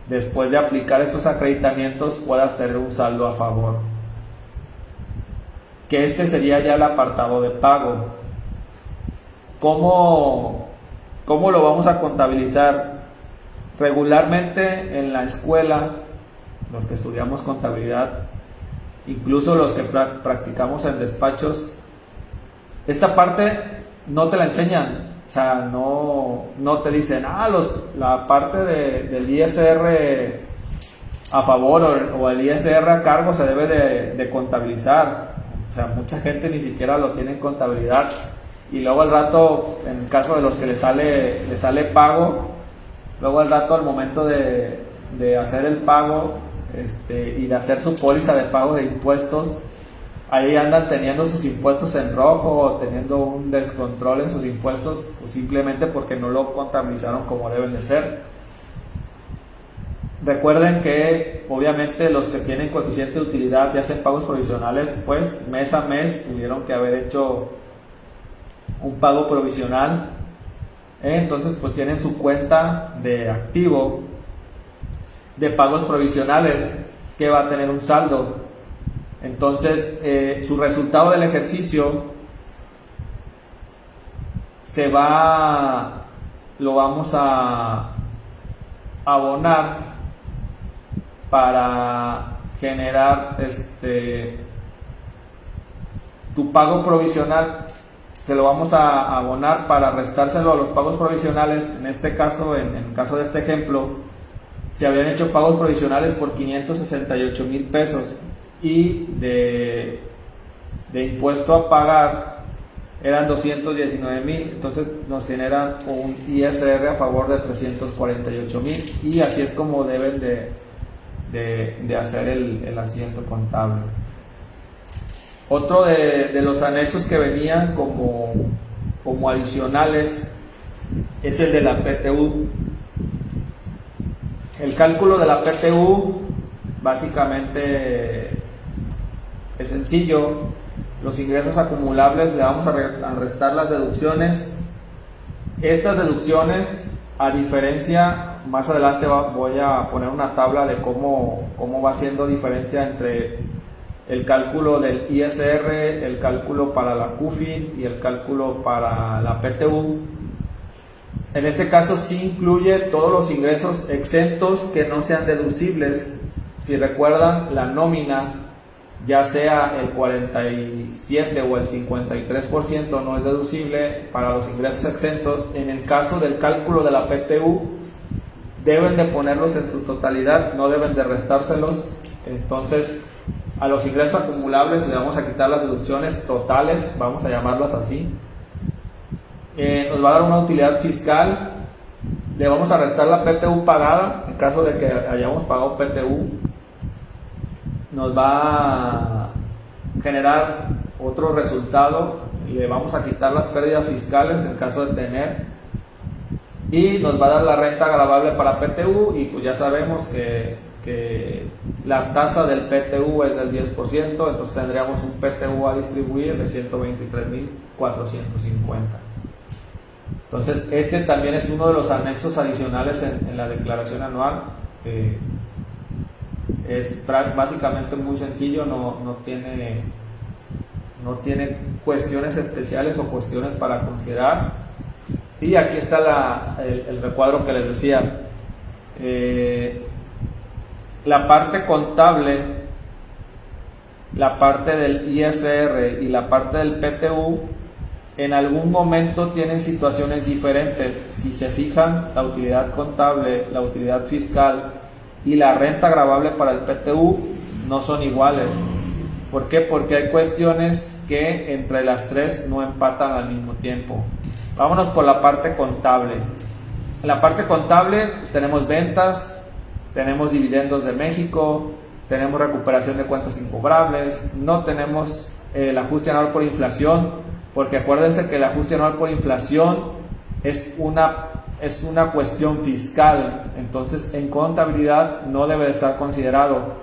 después de aplicar estos acreditamientos, puedas tener un saldo a favor. Que este sería ya el apartado de pago. ¿Cómo lo vamos a contabilizar? Regularmente en la escuela, los que estudiamos contabilidad, incluso los que practicamos en despachos, esta parte no te la enseñan. O sea, no te dicen, la parte del ISR a favor o el ISR a cargo se debe de contabilizar. O sea, mucha gente ni siquiera lo tiene en contabilidad. Y luego al rato, en el caso de los que le sale pago, luego al rato, al momento de hacer el pago y de hacer su póliza de pago de impuestos, ahí andan teniendo sus impuestos en rojo o teniendo un descontrol en sus impuestos, pues simplemente porque no lo contabilizaron como deben de ser. Recuerden que obviamente los que tienen coeficiente de utilidad y hacen pagos provisionales, pues mes a mes tuvieron que haber hecho un pago provisional. Entonces pues tienen su cuenta de activo de pagos provisionales que va a tener un saldo. Entonces su resultado del ejercicio lo vamos a abonar para generar tu pago provisional. Se lo vamos a abonar para restárselo a los pagos provisionales. En este caso, en el caso de este ejemplo, se habían hecho pagos provisionales por 568,000 pesos y de impuesto a pagar eran 219,000. Entonces nos generan un ISR a favor de 348,000, y así es como deben de hacer el asiento contable. Otro de los anexos que venían como adicionales es el de la PTU. El cálculo de la PTU básicamente es sencillo. Los ingresos acumulables, le vamos a restar las deducciones. Estas deducciones, a diferencia, más adelante voy a poner una tabla de cómo va haciendo diferencia entre el cálculo del ISR, el cálculo para la CUFIN y el cálculo para la PTU. En este caso sí incluye todos los ingresos exentos que no sean deducibles. Si recuerdan, la nómina, ya sea el 47 o el 53%, no es deducible para los ingresos exentos. En el caso del cálculo de la PTU, deben de ponerlos en su totalidad, no deben de restárselos. Entonces, a los ingresos acumulables le vamos a quitar las deducciones totales, vamos a llamarlas así. Nos va a dar una utilidad fiscal, le vamos a restar la PTU pagada, en caso de que hayamos pagado PTU. Nos va a generar otro resultado, le vamos a quitar las pérdidas fiscales en caso de tener, y nos va a dar la renta gravable para PTU. Y pues ya sabemos que la tasa del PTU es del 10%, entonces tendríamos un PTU a distribuir de 123,450. Entonces este también es uno de los anexos adicionales en la declaración anual. Es básicamente muy sencillo, no tiene cuestiones especiales o cuestiones para considerar. Y aquí está el recuadro que les decía. La parte contable, la parte del ISR y la parte del PTU, en algún momento tienen situaciones diferentes. Si se fijan, la utilidad contable, la utilidad fiscal y la renta gravable para el PTU no son iguales. ¿Por qué? Porque hay cuestiones que entre las tres no empatan al mismo tiempo. Vámonos por la parte contable. En la parte contable pues, tenemos ventas, tenemos dividendos de México, tenemos recuperación de cuentas incobrables, no tenemos el ajuste anual por inflación, porque acuérdense que el ajuste anual por inflación es una cuestión fiscal, entonces en contabilidad no debe de estar considerado.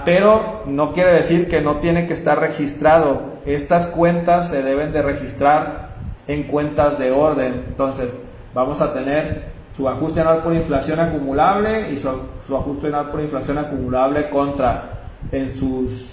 Pero no quiere decir que no tiene que estar registrado. estas cuentas se deben de registrar en cuentas de orden. Entonces vamos a tener su ajuste anual por inflación acumulable y su ajuste anual por inflación acumulable contra en sus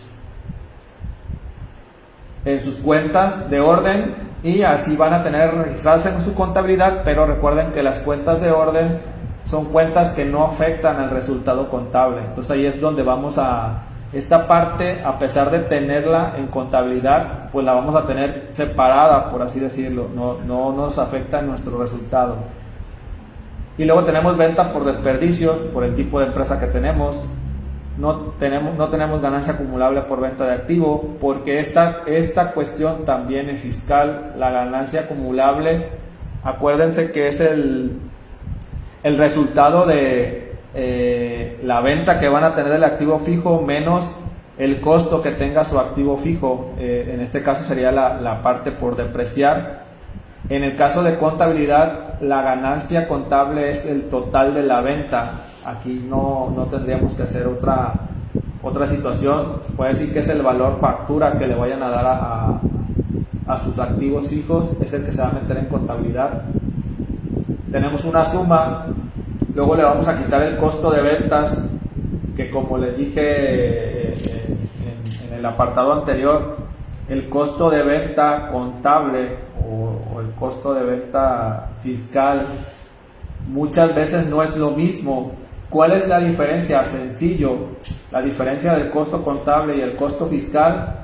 cuentas de orden, y así van a tener registradas en su contabilidad. Pero recuerden que las cuentas de orden son cuentas que no afectan al resultado contable. Entonces ahí es donde vamos a esta parte, a pesar de tenerla en contabilidad, pues la vamos a tener separada, por así decirlo, no nos afecta en nuestro resultado. Y luego tenemos venta por desperdicios, por el tipo de empresa que tenemos. No tenemos ganancia acumulable por venta de activo, porque esta cuestión también es fiscal. La ganancia acumulable, acuérdense que es el resultado de la venta que van a tener del activo fijo menos el costo que tenga su activo fijo. En este caso sería la parte por depreciar. En el caso de contabilidad, la ganancia contable es el total de la venta. Aquí no tendríamos que hacer otra situación. Se puede decir que es el valor factura que le vayan a dar a sus activos fijos, es el que se va a meter en contabilidad. Tenemos una suma, luego le vamos a quitar el costo de ventas, que como les dije en el apartado anterior, el costo de venta contable o el costo de venta fiscal muchas veces no es lo mismo. ¿Cuál es la diferencia? Sencillo, la diferencia del costo contable y el costo fiscal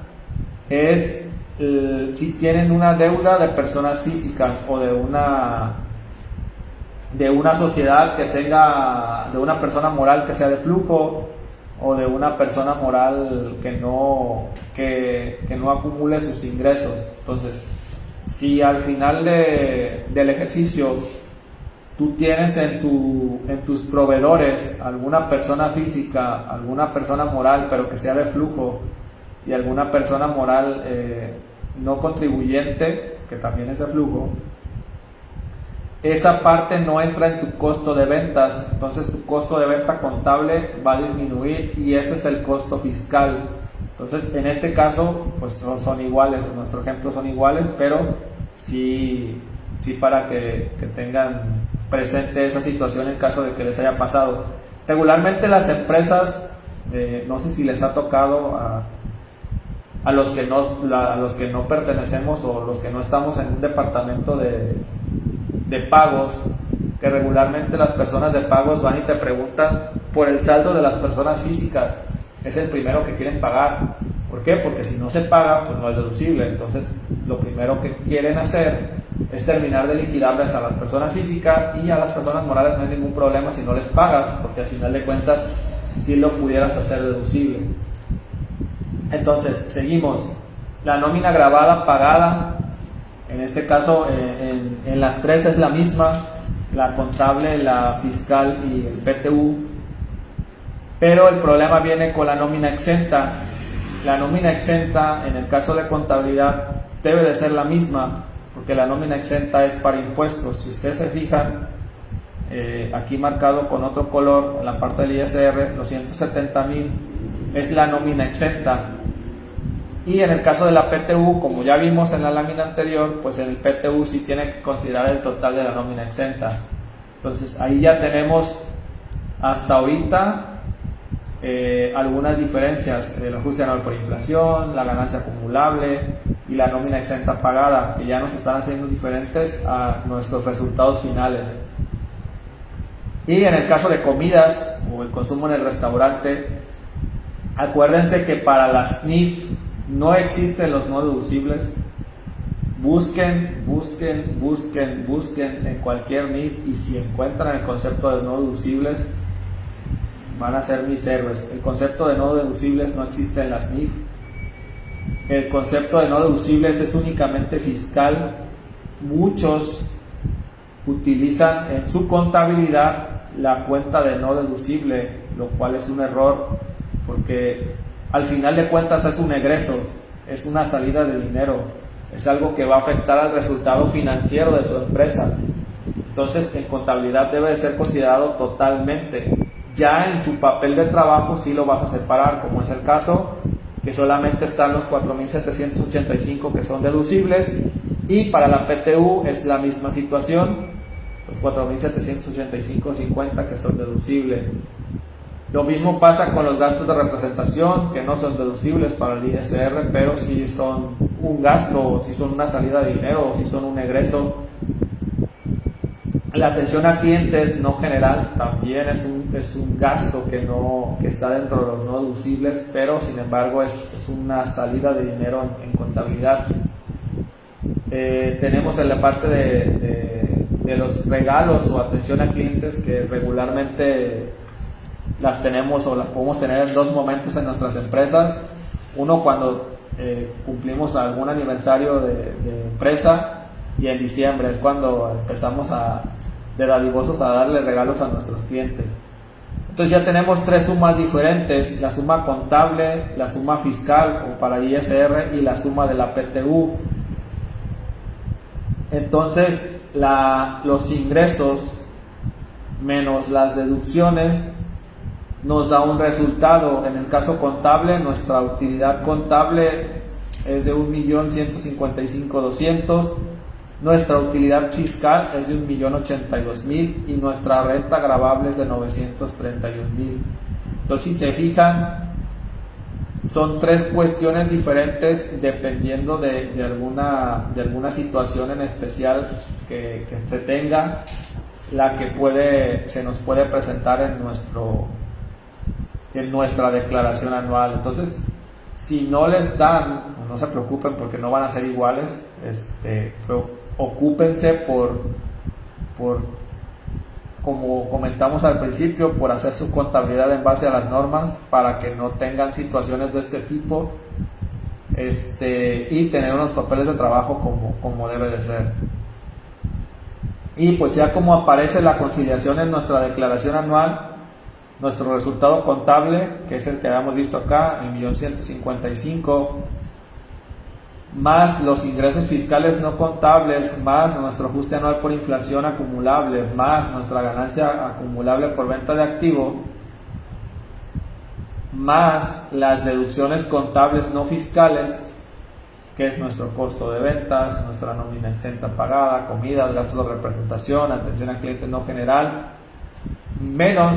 es si tienen una deuda de personas físicas o de una sociedad que tenga, de una persona moral que sea de flujo, o de una persona moral que no acumule sus ingresos. Entonces, si al final del ejercicio tú tienes en tus proveedores alguna persona física, alguna persona moral, pero que sea de flujo, y alguna persona moral no contribuyente, que también es de flujo, esa parte no entra en tu costo de ventas. Entonces tu costo de venta contable va a disminuir y ese es el costo fiscal. Entonces en este caso pues son iguales, en nuestro ejemplo son iguales, pero sí para que tengan presente esa situación en caso de que les haya pasado. Regularmente las empresas, no sé si les ha tocado a los que no pertenecemos o los que no estamos en un departamento de pagos, que regularmente las personas de pagos van y te preguntan por el saldo de las personas físicas. Es el primero que quieren pagar. ¿Por qué? Porque si no se paga, pues no es deducible. Entonces lo primero que quieren hacer es terminar de liquidarles a las personas físicas, y a las personas morales no hay ningún problema si no les pagas, porque al final de cuentas sí lo pudieras hacer deducible. Entonces seguimos. La nómina grabada pagada, en este caso en las tres es la misma, la contable, la fiscal y el PTU, pero el problema viene con la nómina exenta. La nómina exenta en el caso de contabilidad debe de ser la misma, porque la nómina exenta es para impuestos. Si ustedes se fijan, aquí marcado con otro color en la parte del ISR, los 170,000 es la nómina exenta. Y en el caso de la PTU, como ya vimos en la lámina anterior, pues en el PTU sí tiene que considerar el total de la nómina exenta. Entonces ahí ya tenemos hasta ahorita algunas diferencias: el ajuste anual por inflación, la ganancia acumulable y la nómina exenta pagada, que ya nos están haciendo diferentes a nuestros resultados finales. Y en el caso de comidas o el consumo en el restaurante, acuérdense que para las NIF no existen los no deducibles. Busquen en cualquier NIF, y si encuentran el concepto de no deducibles, van a ser mis héroes. El concepto de no deducibles no existe en las NIF. El concepto de no deducibles es únicamente fiscal. Muchos utilizan en su contabilidad la cuenta de no deducible, lo cual es un error, porque al final de cuentas es un egreso, es una salida de dinero, es algo que va a afectar al resultado financiero de su empresa. Entonces en contabilidad debe de ser considerado totalmente. Ya en tu papel de trabajo sí lo vas a separar, como es el caso que solamente están los 4.785 que son deducibles, y para la PTU es la misma situación, los 4.785.50 que son deducibles. Lo mismo pasa con los gastos de representación, que no son deducibles para el ISR, pero sí son un gasto, si son una salida de dinero, o si son un egreso. La atención a clientes no general también es un gasto que está dentro de los no deducibles, pero sin embargo es una salida de dinero en contabilidad. Tenemos en la parte de los regalos o atención a clientes, que regularmente las tenemos o las podemos tener en dos momentos en nuestras empresas. Uno, cuando cumplimos algún aniversario de empresa, y en diciembre es cuando empezamos de dadivosos a darle regalos a nuestros clientes. Entonces ya tenemos tres sumas diferentes: la suma contable, la suma fiscal o para ISR y la suma de la PTU. Entonces los ingresos menos las deducciones nos da un resultado. En el caso contable, nuestra utilidad contable es de 1.155.200, nuestra utilidad fiscal es de 1.082.000 y nuestra renta gravable es de 931.000. Entonces, si se fijan, son tres cuestiones diferentes dependiendo de alguna situación en especial que se tenga, la que se nos puede presentar en nuestra declaración anual. Entonces, si no les dan, no se preocupen porque no van a ser iguales, preocúpense por, como comentamos al principio, por hacer su contabilidad en base a las normas para que no tengan situaciones de este tipo, y tener unos papeles de trabajo como debe de ser. Y pues ya como aparece la conciliación en nuestra declaración anual, nuestro resultado contable, que es el que habíamos visto acá, el 1.155.000, más los ingresos fiscales no contables, más nuestro ajuste anual por inflación acumulable, más nuestra ganancia acumulable por venta de activo, más las deducciones contables no fiscales, que es nuestro costo de ventas, nuestra nómina exenta pagada, comidas, gastos de representación, atención al cliente no general, menos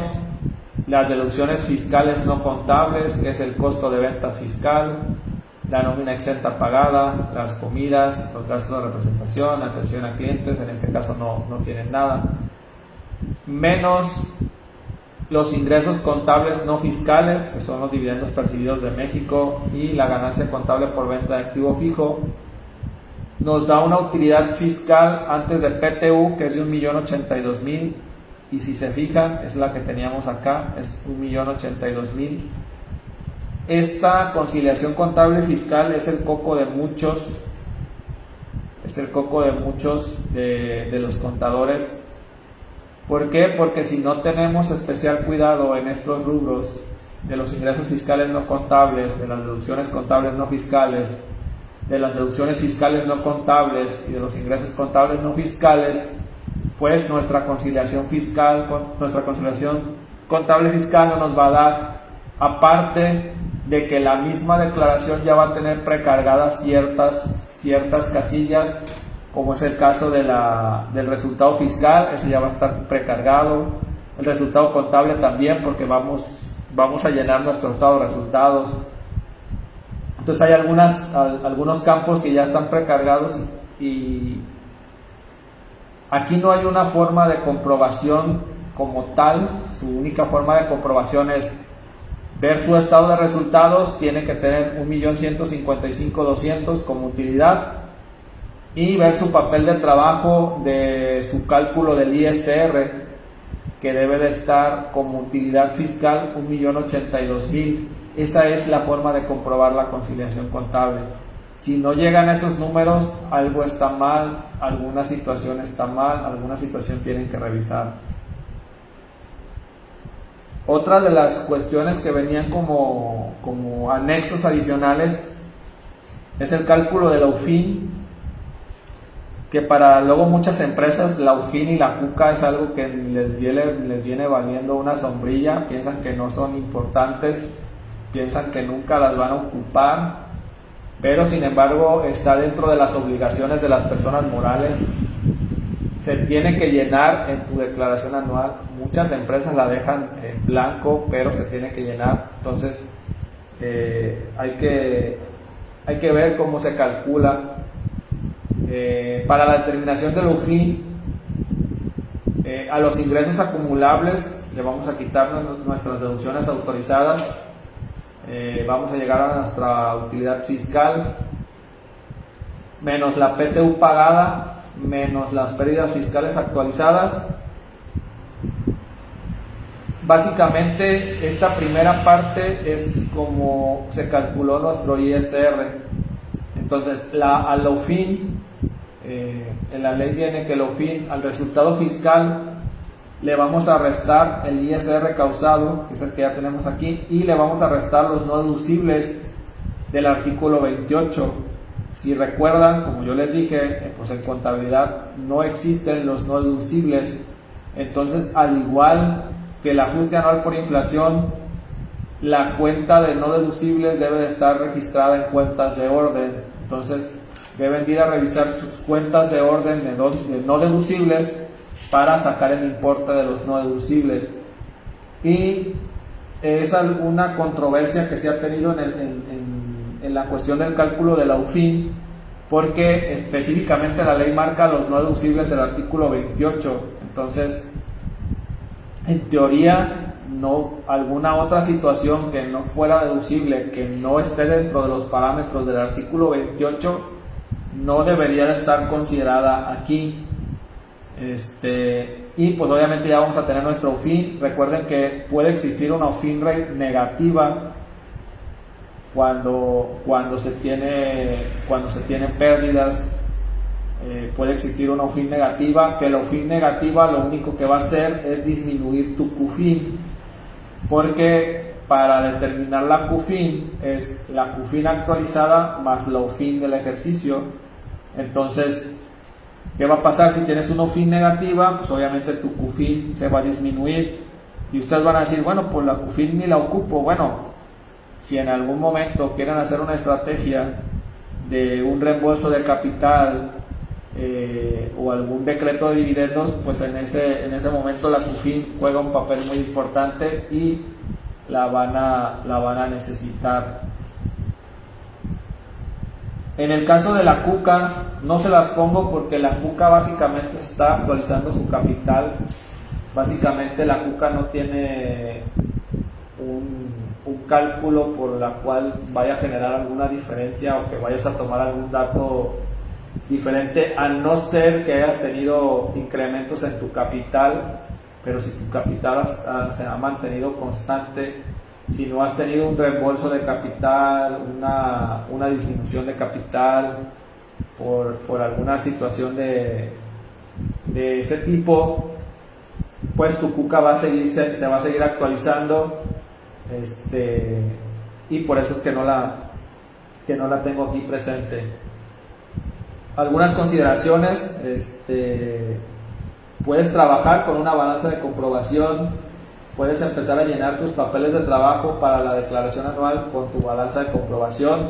las deducciones fiscales no contables, que es el costo de ventas fiscal, la nómina exenta pagada, las comidas, los gastos de representación, atención a clientes, en este caso no tienen nada, menos los ingresos contables no fiscales, que son los dividendos percibidos de México, y la ganancia contable por venta de activo fijo, nos da una utilidad fiscal antes de PTU que es de 1.082.000, y si se fijan es la que teníamos acá, es 1.082.000. Esta conciliación contable fiscal es el coco de muchos, de los contadores. ¿Por qué? Porque si no tenemos especial cuidado en estos rubros de los ingresos fiscales no contables, de las deducciones contables no fiscales, de las deducciones fiscales no contables y de los ingresos contables no fiscales, pues nuestra conciliación contable fiscal no nos va a dar, aparte de que la misma declaración ya va a tener precargadas ciertas casillas, como es el caso del resultado fiscal, ese ya va a estar precargado, el resultado contable también, porque vamos a llenar nuestro estado de resultados. Entonces hay algunos campos que ya están precargados, y aquí no hay una forma de comprobación como tal. Su única forma de comprobación es ver su estado de resultados, tiene que tener 1.155.200 como utilidad, y ver su papel de trabajo de su cálculo del ISR, que debe de estar como utilidad fiscal 1.082.000. Esa es la forma de comprobar la conciliación contable. Si no llegan a esos números, algo está mal, alguna situación está mal, alguna situación tienen que revisar. Otra de las cuestiones que venían como anexos adicionales es el cálculo de la UFIN, que para luego muchas empresas la UFIN y la CUCA es algo que les viene valiendo una sombrilla, piensan que no son importantes, piensan que nunca las van a ocupar, pero sin embargo está dentro de las obligaciones de las personas morales. Se tiene que llenar en tu declaración anual. Muchas empresas la dejan en blanco, pero se tiene que llenar. Entonces hay que ver cómo se calcula. Para la determinación del UFIN, a los ingresos acumulables le vamos a quitar nuestras deducciones autorizadas. Vamos a llegar a nuestra utilidad fiscal menos la PTU pagada menos las pérdidas fiscales actualizadas. Básicamente esta primera parte es como se calculó nuestro ISR. Entonces al OFIN, en la ley viene que el OFIN al resultado fiscal le vamos a restar el ISR causado, que es el que ya tenemos aquí, y le vamos a restar los no deducibles del artículo 28. Si recuerdan, como yo les dije, pues en contabilidad no existen los no deducibles. Entonces, al igual que el ajuste anual por inflación, la cuenta de no deducibles debe de estar registrada en cuentas de orden. Entonces, deben ir a revisar sus cuentas de orden de no deducibles para sacar el importe de los no deducibles. Y es alguna controversia que se ha tenido en la cuestión del cálculo de la UFIN, porque específicamente la ley marca los no deducibles del artículo 28. Entonces, en teoría, alguna otra situación que no fuera deducible, que no esté dentro de los parámetros del artículo 28, no debería de estar considerada aquí. Y pues obviamente ya vamos a tener nuestro UFIN. Recuerden que puede existir una UFIN rate negativa cuando se tienen pérdidas. Puede existir una UFIN negativa, que la UFIN negativa lo único que va a hacer es disminuir tu QFIN, porque para determinar la QFIN es la QFIN actualizada más la UFIN del ejercicio. Entonces, ¿qué va a pasar si tienes una UFIN negativa? Pues obviamente tu QFIN se va a disminuir y ustedes van a decir, bueno, pues la QFIN ni la ocupo. Bueno, si en algún momento quieren hacer una estrategia de un reembolso de capital o algún decreto de dividendos, pues en ese momento la QFIN juega un papel muy importante y la van a necesitar. En el caso de la CUCA no se las pongo porque la CUCA básicamente se está actualizando su capital. Básicamente la CUCA no tiene un cálculo por la cual vaya a generar alguna diferencia o que vayas a tomar algún dato diferente, a no ser que hayas tenido incrementos en tu capital. Pero si tu capital se ha mantenido constante, si no has tenido un reembolso de capital, una disminución de capital por alguna situación de ese tipo, pues tu CUCA se va a seguir actualizando, y por eso es que no la tengo aquí presente. Algunas consideraciones: puedes trabajar con una balanza de comprobación, puedes empezar a llenar tus papeles de trabajo para la declaración anual con tu balanza de comprobación.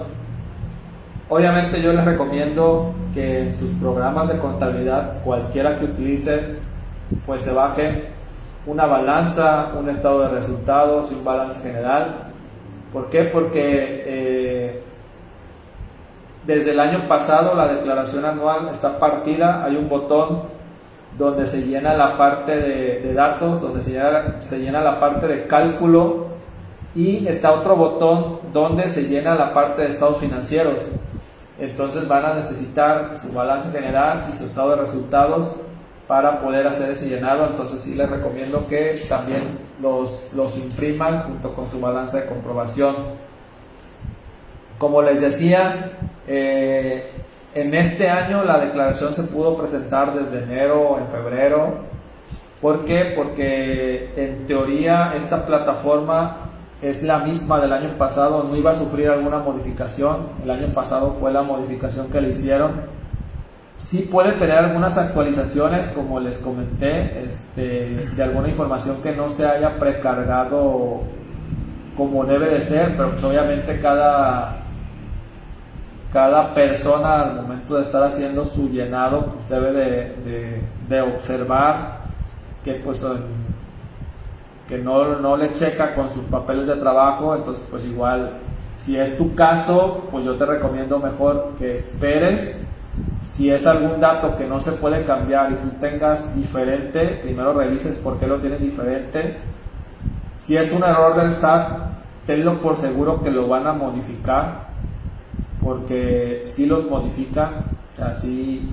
Obviamente yo les recomiendo que en sus programas de contabilidad, cualquiera que utilicen, pues se bajen una balanza, un estado de resultados y un balance general. ¿Por qué? Porque desde el año pasado la declaración anual está partida. Hay un botón donde se llena la parte de datos, donde se llena la parte de cálculo, y está otro botón donde se llena la parte de estados financieros. Entonces van a necesitar su balance general y su estado de resultados para poder hacer ese llenado. Entonces sí les recomiendo que también los impriman junto con su balance de comprobación. Como les decía, en este año la declaración se pudo presentar desde enero o en febrero. ¿Por qué? Porque en teoría esta plataforma es la misma del año pasado, no iba a sufrir alguna modificación. El año pasado fue la modificación que le hicieron. Sí puede tener algunas actualizaciones, como les comenté, de alguna información que no se haya precargado como debe de ser, pero pues obviamente cada persona al momento de estar haciendo su llenado pues debe de observar que pues que no le checa con sus papeles de trabajo. Entonces pues igual, si es tu caso, pues yo te recomiendo mejor que esperes. Si es algún dato que no se puede cambiar y tú tengas diferente, primero revises por qué lo tienes diferente. Si es un error del SAT, tenlo por seguro que lo van a modificar, porque si los modifican. O sea, si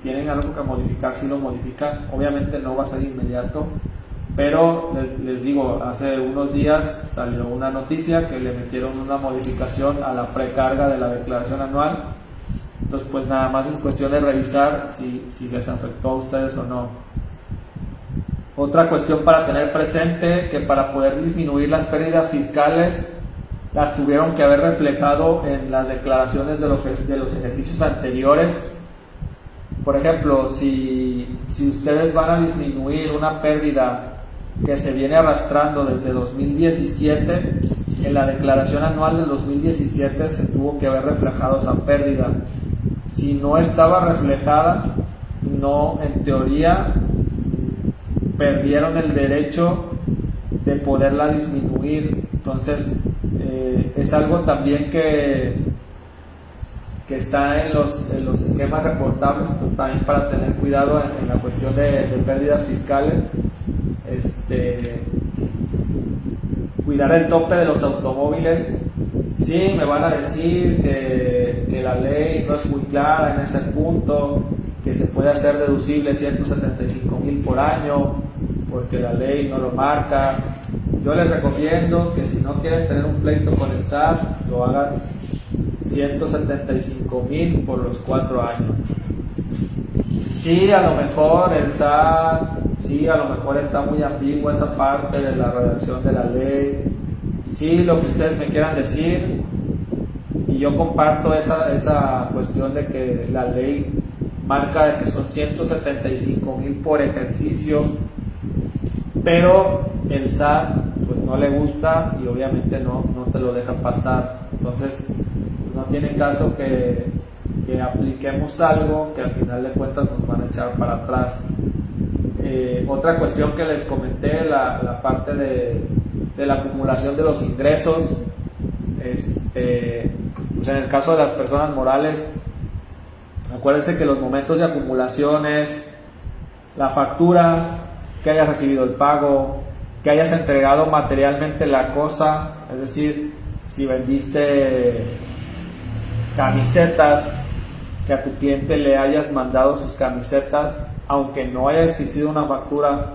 tienen algo que modificar, si lo modifican. Obviamente no va a ser inmediato, pero les digo, hace unos días salió una noticia que le metieron una modificación a la precarga de la declaración anual. Entonces pues nada más es cuestión de revisar si les afectó a ustedes o no. Otra cuestión para tener presente, que para poder disminuir las pérdidas fiscales las tuvieron que haber reflejado en las declaraciones de los ejercicios anteriores. Por ejemplo, si ustedes van a disminuir una pérdida que se viene arrastrando desde 2017, en la declaración anual del 2017 se tuvo que haber reflejado esa pérdida. Si no estaba reflejada, no, en teoría perdieron el derecho de poderla disminuir. Entonces es algo también que está en los esquemas reportables, pues también para tener cuidado en la cuestión de pérdidas fiscales. Cuidar el tope de los automóviles. Sí, me van a decir que la ley no es muy clara en ese punto, que se puede hacer deducible 175,000 por año, porque la ley no lo marca. Yo les recomiendo que si no quieren tener un pleito con el SAT, lo hagan 175,000 por los 4 años. Sí, a lo mejor el SAT, sí, a lo mejor está muy ambigua esa parte de la redacción de la ley. Sí, lo que ustedes me quieran decir, y yo comparto esa cuestión de que la ley marca de que son 175,000 por ejercicio, pero el SAT pues no le gusta y obviamente no te lo deja pasar. Entonces no tiene caso que apliquemos algo que al final de cuentas nos van a echar para atrás. Otra cuestión que les comenté, la parte de la acumulación de los ingresos. Pues en el caso de las personas morales, acuérdense que los momentos de acumulaciones, la factura, que hayas recibido el pago, que hayas entregado materialmente la cosa, es decir, si vendiste camisetas, que a tu cliente le hayas mandado sus camisetas, aunque no haya existido una factura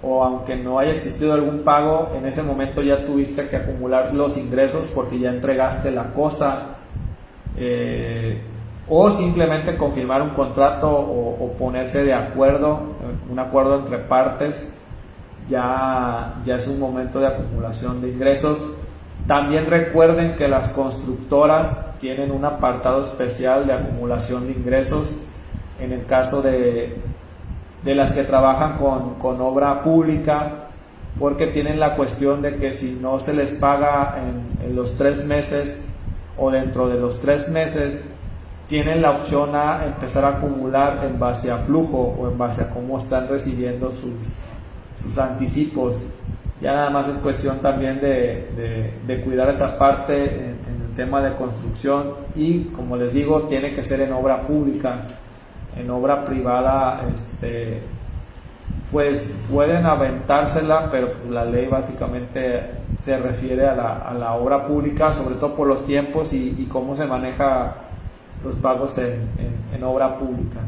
o aunque no haya existido algún pago, en ese momento ya tuviste que acumular los ingresos porque ya entregaste la cosa. O simplemente confirmar un contrato o ponerse de acuerdo, un acuerdo entre partes, ya es un momento de acumulación de ingresos. También recuerden que las constructoras tienen un apartado especial de acumulación de ingresos en el caso de las que trabajan con obra pública, porque tienen la cuestión de que si no se les paga en los 3 meses o dentro de los 3 meses, tienen la opción a empezar a acumular en base a flujo o en base a cómo están recibiendo sus anticipos. Ya nada más es cuestión también de cuidar esa parte en el tema de construcción, y como les digo, tiene que ser en obra pública. En obra privada pues pueden aventársela, pero la ley básicamente se refiere a la obra pública, sobre todo por los tiempos y cómo se maneja los pagos en obra pública.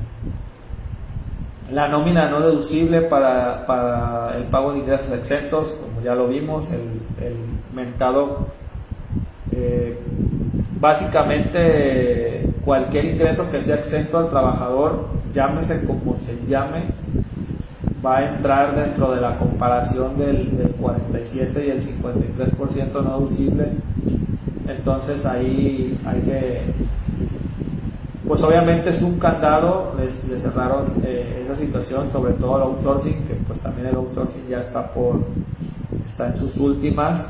La nómina no deducible para el pago de ingresos exentos, como ya lo vimos, el mentado, básicamente cualquier ingreso que sea exento al trabajador, llámese como se llame, va a entrar dentro de la comparación del 47 y el 53% no deducible. Entonces ahí hay que, pues obviamente es un candado, les cerraron esa situación, sobre todo el outsourcing, que pues también el outsourcing ya está en sus últimas.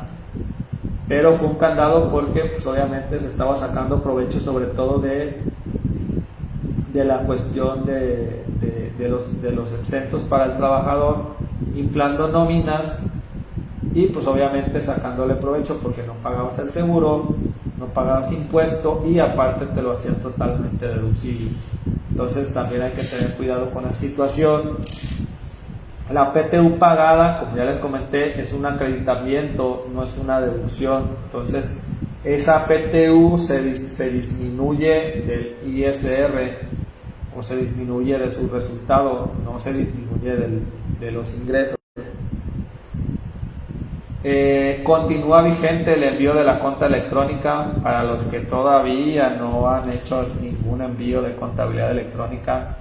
pero fue un candado porque pues obviamente se estaba sacando provecho sobre todo de la cuestión de los exentos para el trabajador, inflando nóminas y pues obviamente sacándole provecho porque no pagabas el seguro, no pagabas impuesto y aparte te lo hacías totalmente deducible. Entonces también hay que tener cuidado con la situación. La PTU pagada, como ya les comenté, es un acreditamiento, no es una deducción. Entonces esa PTU se disminuye del ISR o se disminuye de su resultado, no se disminuye de los ingresos. Continúa vigente el envío de la cuenta electrónica para los que todavía no han hecho ningún envío de contabilidad electrónica.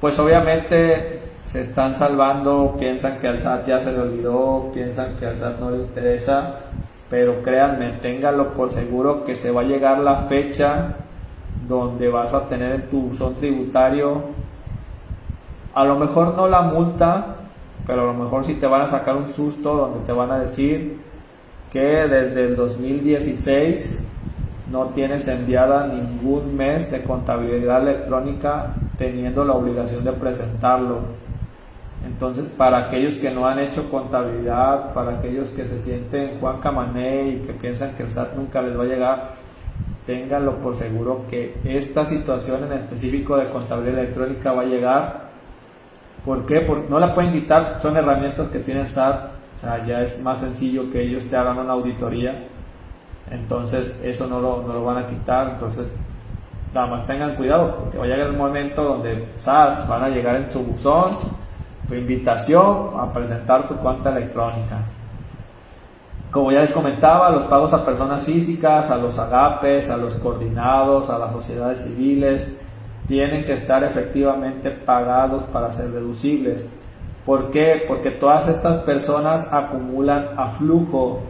Pues obviamente se están salvando, piensan que al SAT ya se le olvidó, piensan que al SAT no le interesa, pero créanme, ténganlo por seguro que se va a llegar la fecha donde vas a tener en tu buzón tributario, a lo mejor no la multa, pero a lo mejor sí te van a sacar un susto donde te van a decir que desde el 2016 no tienes enviada ningún mes de contabilidad electrónica teniendo la obligación de presentarlo. Entonces, para aquellos que no han hecho contabilidad, para aquellos que se sienten Juan Camané y que piensan que el SAT nunca les va a llegar, ténganlo por seguro que esta situación en específico de contabilidad electrónica va a llegar. ¿Por qué? Porque no la pueden quitar, son herramientas que tiene el SAT, o sea, ya es más sencillo que ellos te hagan una auditoría, entonces eso no lo van a quitar. Entonces nada más tengan cuidado porque va a llegar el momento donde SAS van a llegar en su buzón tu invitación a presentar tu cuenta electrónica. Como ya les comentaba, los pagos a personas físicas, a los agapes, a los coordinados, a las sociedades civiles, tienen que estar efectivamente pagados para ser deducibles. ¿Por qué? Porque todas estas personas acumulan a flujo,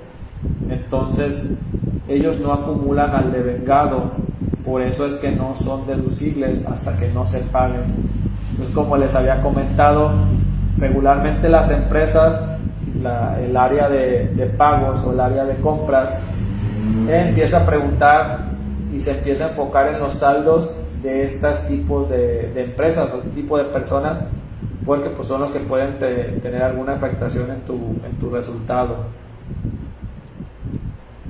entonces ellos no acumulan al devengado, por eso es que no son deducibles hasta que no se paguen. Pues como les había comentado, regularmente las empresas, el área de pagos o el área de compras empieza a preguntar y se empieza a enfocar en los saldos de estos tipos de empresas o este tipo de personas, porque pues son los que pueden tener alguna afectación en tu resultado.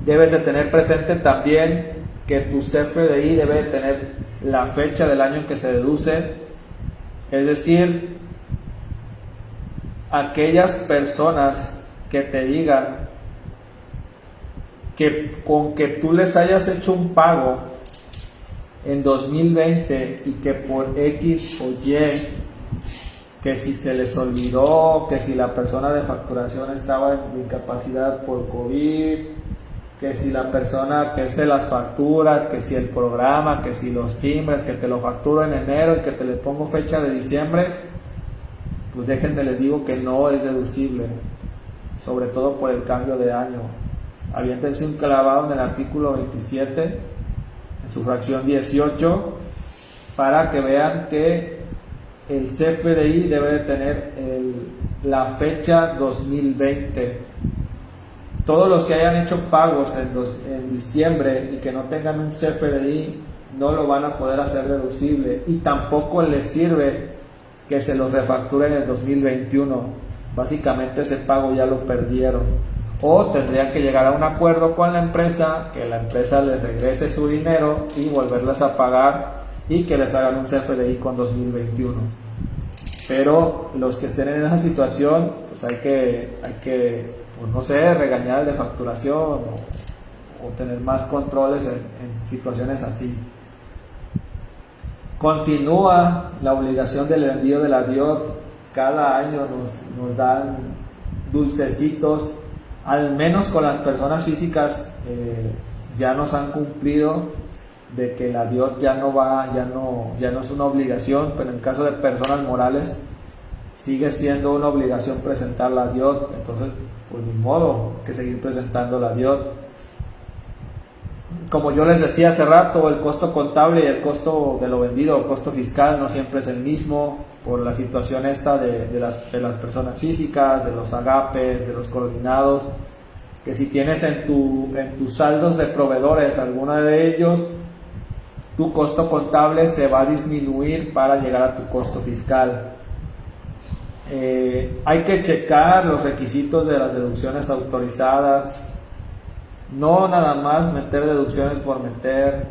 Debes de tener presente también que tu CFDI debe de tener la fecha del año en que se deduce, es decir, aquellas personas que te digan que con que tú les hayas hecho un pago en 2020 y que por X o Y, que si se les olvidó, que si la persona de facturación estaba en incapacidad por COVID, que si la persona que hace las facturas, que si el programa, que si los timbres, que te lo facturo en enero y que te le pongo fecha de diciembre, pues déjenme les digo que no es deducible, sobre todo por el cambio de año. Aviéntense un clavado en el artículo 27, en su fracción 18, para que vean que el CFDI debe de tener la fecha 2020. Todos los que hayan hecho pagos en diciembre y que no tengan un CFDI no lo van a poder hacer deducible, y tampoco les sirve que se los refacturen en el 2021. Básicamente ese pago ya lo perdieron, o tendrían que llegar a un acuerdo con la empresa, que la empresa les regrese su dinero y volverles a pagar y que les hagan un CFDI con 2021. Pero los que estén en esa situación, pues hay que pues no sé, regañar al de facturación o tener más controles en situaciones así. Continúa la obligación del envío de la DIOT. Cada año nos dan dulcecitos, al menos con las personas físicas ya nos han cumplido de que la DIOT ya no es una obligación, pero en caso de personas morales sigue siendo una obligación presentar la DIOT. Entonces pues ni modo que seguir presentando la DIOT. Como yo les decía hace rato, el costo contable y el costo de lo vendido o costo fiscal no siempre es el mismo, por la situación esta de las personas físicas, de los agapes, de los coordinados, que si tienes en tus saldos de proveedores alguno de ellos, tu costo contable se va a disminuir para llegar a tu costo fiscal. Hay que checar los requisitos de las deducciones autorizadas, no nada más meter deducciones por meter.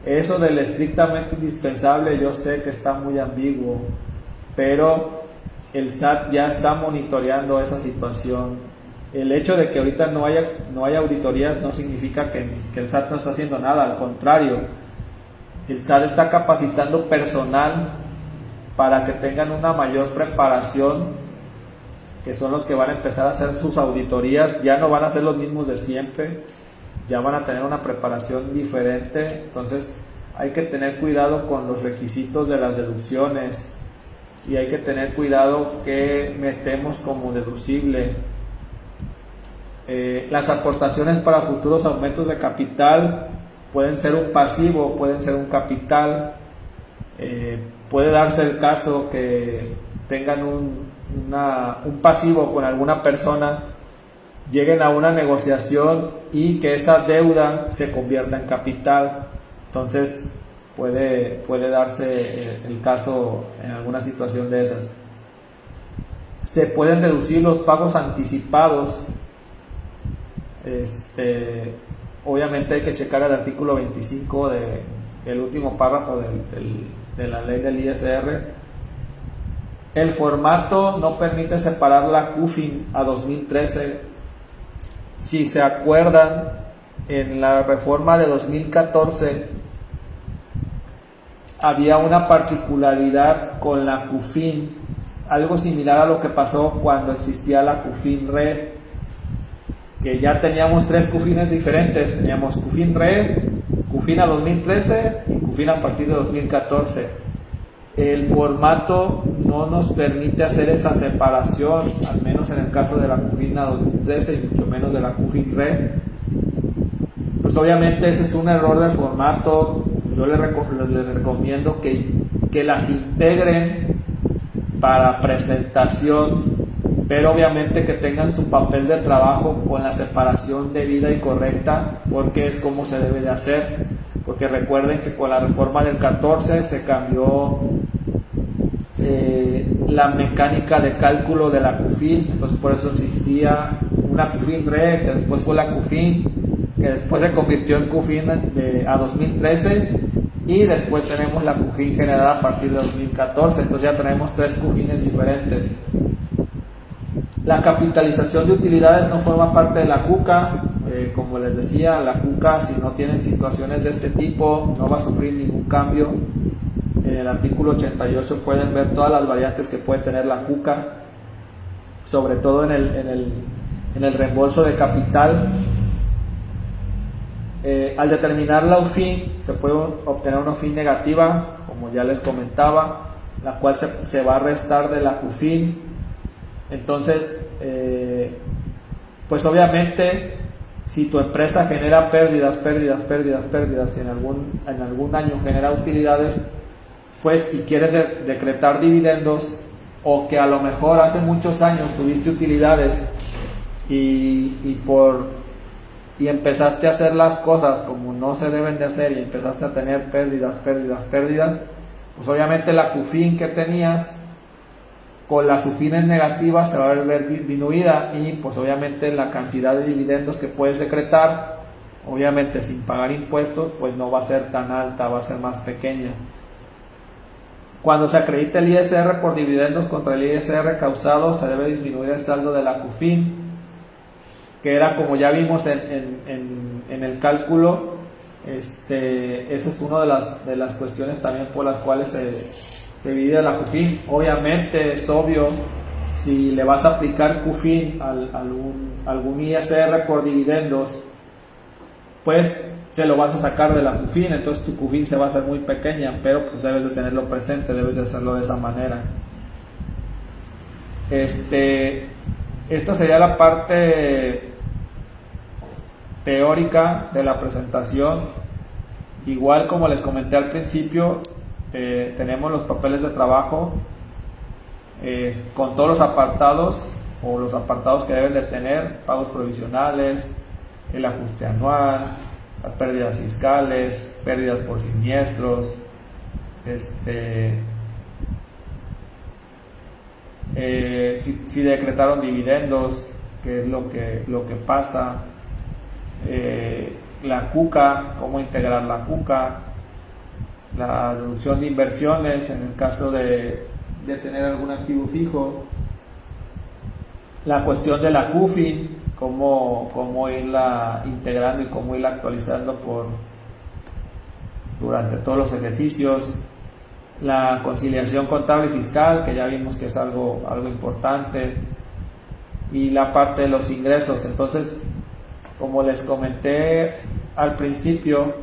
Eso del estrictamente indispensable yo sé que está muy ambiguo, pero el SAT ya está monitoreando esa situación. El hecho de que ahorita no haya auditorías no significa que el SAT no está haciendo nada, al contrario, el SAT está capacitando personal para que tengan una mayor preparación, que son los que van a empezar a hacer sus auditorías. Ya no van a ser los mismos de siempre, ya van a tener una preparación diferente. Entonces hay que tener cuidado con los requisitos de las deducciones y hay que tener cuidado qué metemos como deducible. Las aportaciones para futuros aumentos de capital pueden ser un pasivo, pueden ser un capital. Puede darse el caso que tengan un pasivo con alguna persona, lleguen a una negociación y que esa deuda se convierta en capital. Entonces puede darse el caso en alguna situación de esas. Se pueden deducir los pagos anticipados. Obviamente hay que checar el artículo 25 del último párrafo de la ley del ISR. El formato no permite separar la CUFIN a 2013. Si se acuerdan, en la reforma de 2014 había una particularidad con la CUFIN, algo similar a lo que pasó cuando existía la CUFIN Red, que ya teníamos tres CUFINes diferentes. Teníamos CUFIN Red, CUFIN a 2013 y CUFIN a partir de 2014. El formato no nos permite hacer esa separación, al menos en el caso de la CUFIN a 2013 y mucho menos de la CUFIN Red. Pues obviamente ese es un error del formato. Yo les recomiendo que las integren para presentación, pero obviamente que tengan su papel de trabajo con la separación debida y correcta, porque es como se debe de hacer. Porque recuerden que con la reforma del 14 se cambió la mecánica de cálculo de la CUFIN. Entonces por eso existía una CUFIN Red, que después fue la CUFIN, que después se convirtió en CUFIN a 2013, y después tenemos la CUFIN generada a partir de 2014. Entonces ya tenemos tres CUFINes diferentes. La capitalización de utilidades no forma parte de la CUCA. Como les decía, la CUCA, si no tienen situaciones de este tipo, no va a sufrir ningún cambio. En el artículo 88 pueden ver todas las variantes que puede tener la CUCA, sobre todo en el reembolso de capital. Al determinar la UFIN, se puede obtener una UFIN negativa, como ya les comentaba, la cual se va a restar de la CUFIN. Entonces, pues obviamente, si tu empresa genera pérdidas, y en algún año genera utilidades, pues, y quieres decretar dividendos, o que a lo mejor hace muchos años tuviste utilidades y empezaste a hacer las cosas como no se deben de hacer y empezaste a tener pérdidas, pues obviamente la CUFIN que tenías con las UFINes negativas se va a ver disminuida, y pues obviamente la cantidad de dividendos que puedes decretar, obviamente sin pagar impuestos, pues no va a ser tan alta, va a ser más pequeña. Cuando se acredite el ISR por dividendos contra el ISR causado, se debe disminuir el saldo de la CUFIN, que era, como ya vimos en el cálculo. Esa es una de las cuestiones también por las cuales se divide la CUFIN. Obviamente es obvio, si le vas a aplicar CUFIN a algún ISR por dividendos, pues se lo vas a sacar de la CUFIN, entonces tu CUFIN se va a hacer muy pequeña, pero pues debes de tenerlo presente, debes de hacerlo de esa manera. Esta sería la parte teórica de la presentación. Igual como les comenté al principio, tenemos los papeles de trabajo con todos los apartados. o los apartados que deben de tener: pagos provisionales, el ajuste anual, las pérdidas fiscales, pérdidas por siniestros, si decretaron dividendos, qué es lo que pasa, la CUCA, cómo integrar la CUCA, la deducción de inversiones en el caso de tener algún activo fijo, la cuestión de la CUFIN, cómo irla integrando y cómo irla actualizando durante todos los ejercicios, la conciliación contable y fiscal, que ya vimos que es algo importante, y la parte de los ingresos. Entonces, como les comenté al principio,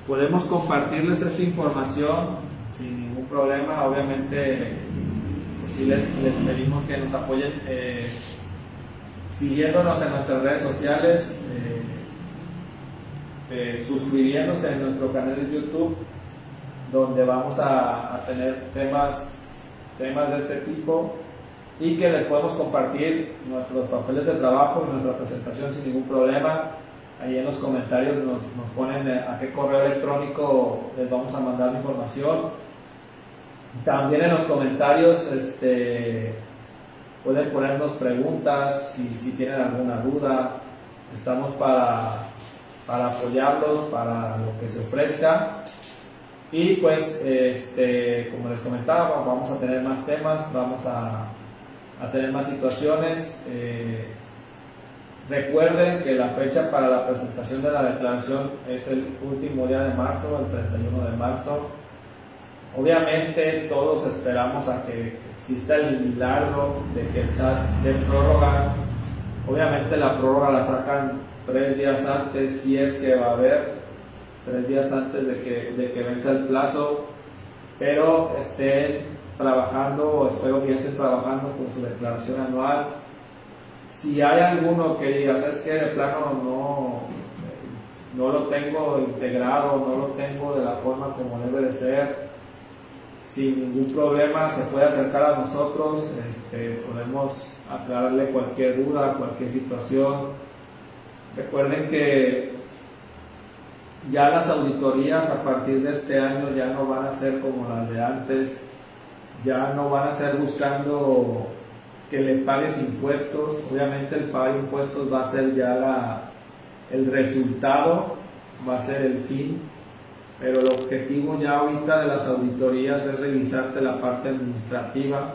podemos compartirles esta información sin ningún problema. Obviamente, pues sí les pedimos que nos apoyen siguiéndonos en nuestras redes sociales, suscribiéndose en nuestro canal de YouTube, donde vamos a tener temas de este tipo, y que les podemos compartir nuestros papeles de trabajo y nuestra presentación sin ningún problema. Ahí en los comentarios nos ponen a qué correo electrónico les vamos a mandar la información. También en los comentarios pueden ponernos preguntas si tienen alguna duda. Estamos para apoyarlos, para lo que se ofrezca. Y pues, como les comentaba, vamos a tener más temas, vamos a tener más situaciones. Recuerden que la fecha para la presentación de la declaración es el último día de marzo, el 31 de marzo. Obviamente todos esperamos a que exista el milagro de que el SAT dé prórroga. Obviamente la prórroga la sacan 3 días antes, si es que va a haber 3 días antes de que venza el plazo, pero estén trabajando, espero que ya estén trabajando con su declaración anual. Si hay alguno que diga, ¿sabes qué? De plano no lo tengo integrado, no lo tengo de la forma como debe de ser, sin ningún problema se puede acercar a nosotros, podemos aclararle cualquier duda, cualquier situación. Recuerden que ya las auditorías a partir de este año ya no van a ser como las de antes, ya no van a ser buscando que le pagues impuestos. Obviamente el pagar impuestos va a ser ya el resultado, va a ser el fin, pero el objetivo ya ahorita de las auditorías es revisarte la parte administrativa.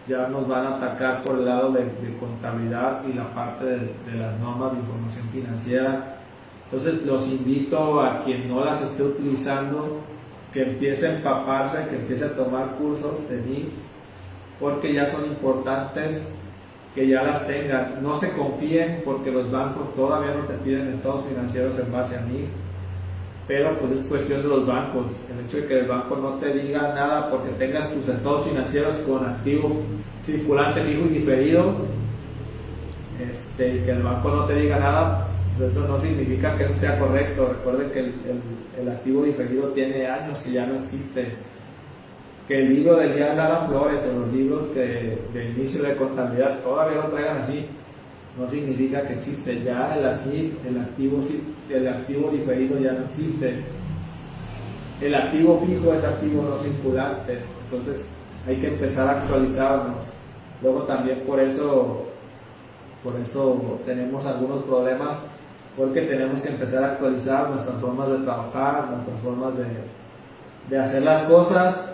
Ya nos van a atacar por el lado de contabilidad y la parte de las normas de información financiera. Entonces los invito a quien no las esté utilizando, que empiece a empaparse, que empiece a tomar cursos de NIF, porque ya son importantes que ya las tengan. No se confíen, porque los bancos todavía no te piden estados financieros en base a NIF, pero pues es cuestión de los bancos. El hecho de que el banco no te diga nada porque tengas tus estados financieros con activo circulante fijo y diferido, que el banco no te diga nada, pues eso no significa que no sea correcto. Recuerden que el activo diferido tiene años que ya no existe. Que el libro del día de Lara Flores o los libros de inicio de contabilidad todavía lo traigan así, no significa que existe. Ya el ASNIF, el activo diferido ya no existe. El activo fijo es activo no circulante. Entonces hay que empezar a actualizarnos. Luego también por eso tenemos algunos problemas, porque tenemos que empezar a actualizar nuestras formas de trabajar, nuestras formas de hacer las cosas.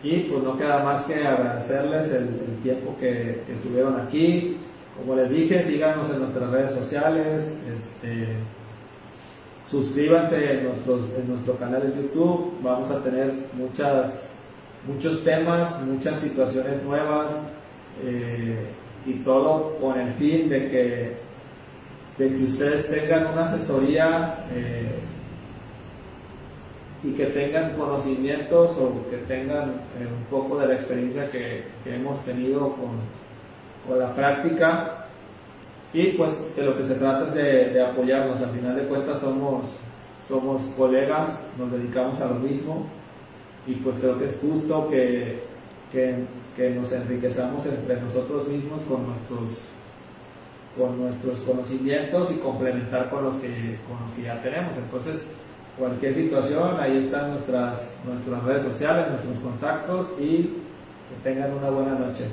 Y pues no queda más que agradecerles el tiempo que estuvieron aquí. Como les dije, síganos en nuestras redes sociales, suscríbanse en nuestro canal de YouTube. Vamos a tener muchos temas, muchas situaciones nuevas, y todo con el fin de que ustedes tengan una asesoría y que tengan conocimientos, o que tengan un poco de la experiencia que hemos tenido con la práctica. Y pues de lo que se trata es de apoyarnos. Al final de cuentas somos colegas, nos dedicamos a lo mismo y pues creo que es justo que nos enriquezamos entre nosotros mismos con nuestros conocimientos y complementar con los que ya tenemos. Entonces, cualquier situación, ahí están nuestras redes sociales, nuestros contactos, y que tengan una buena noche.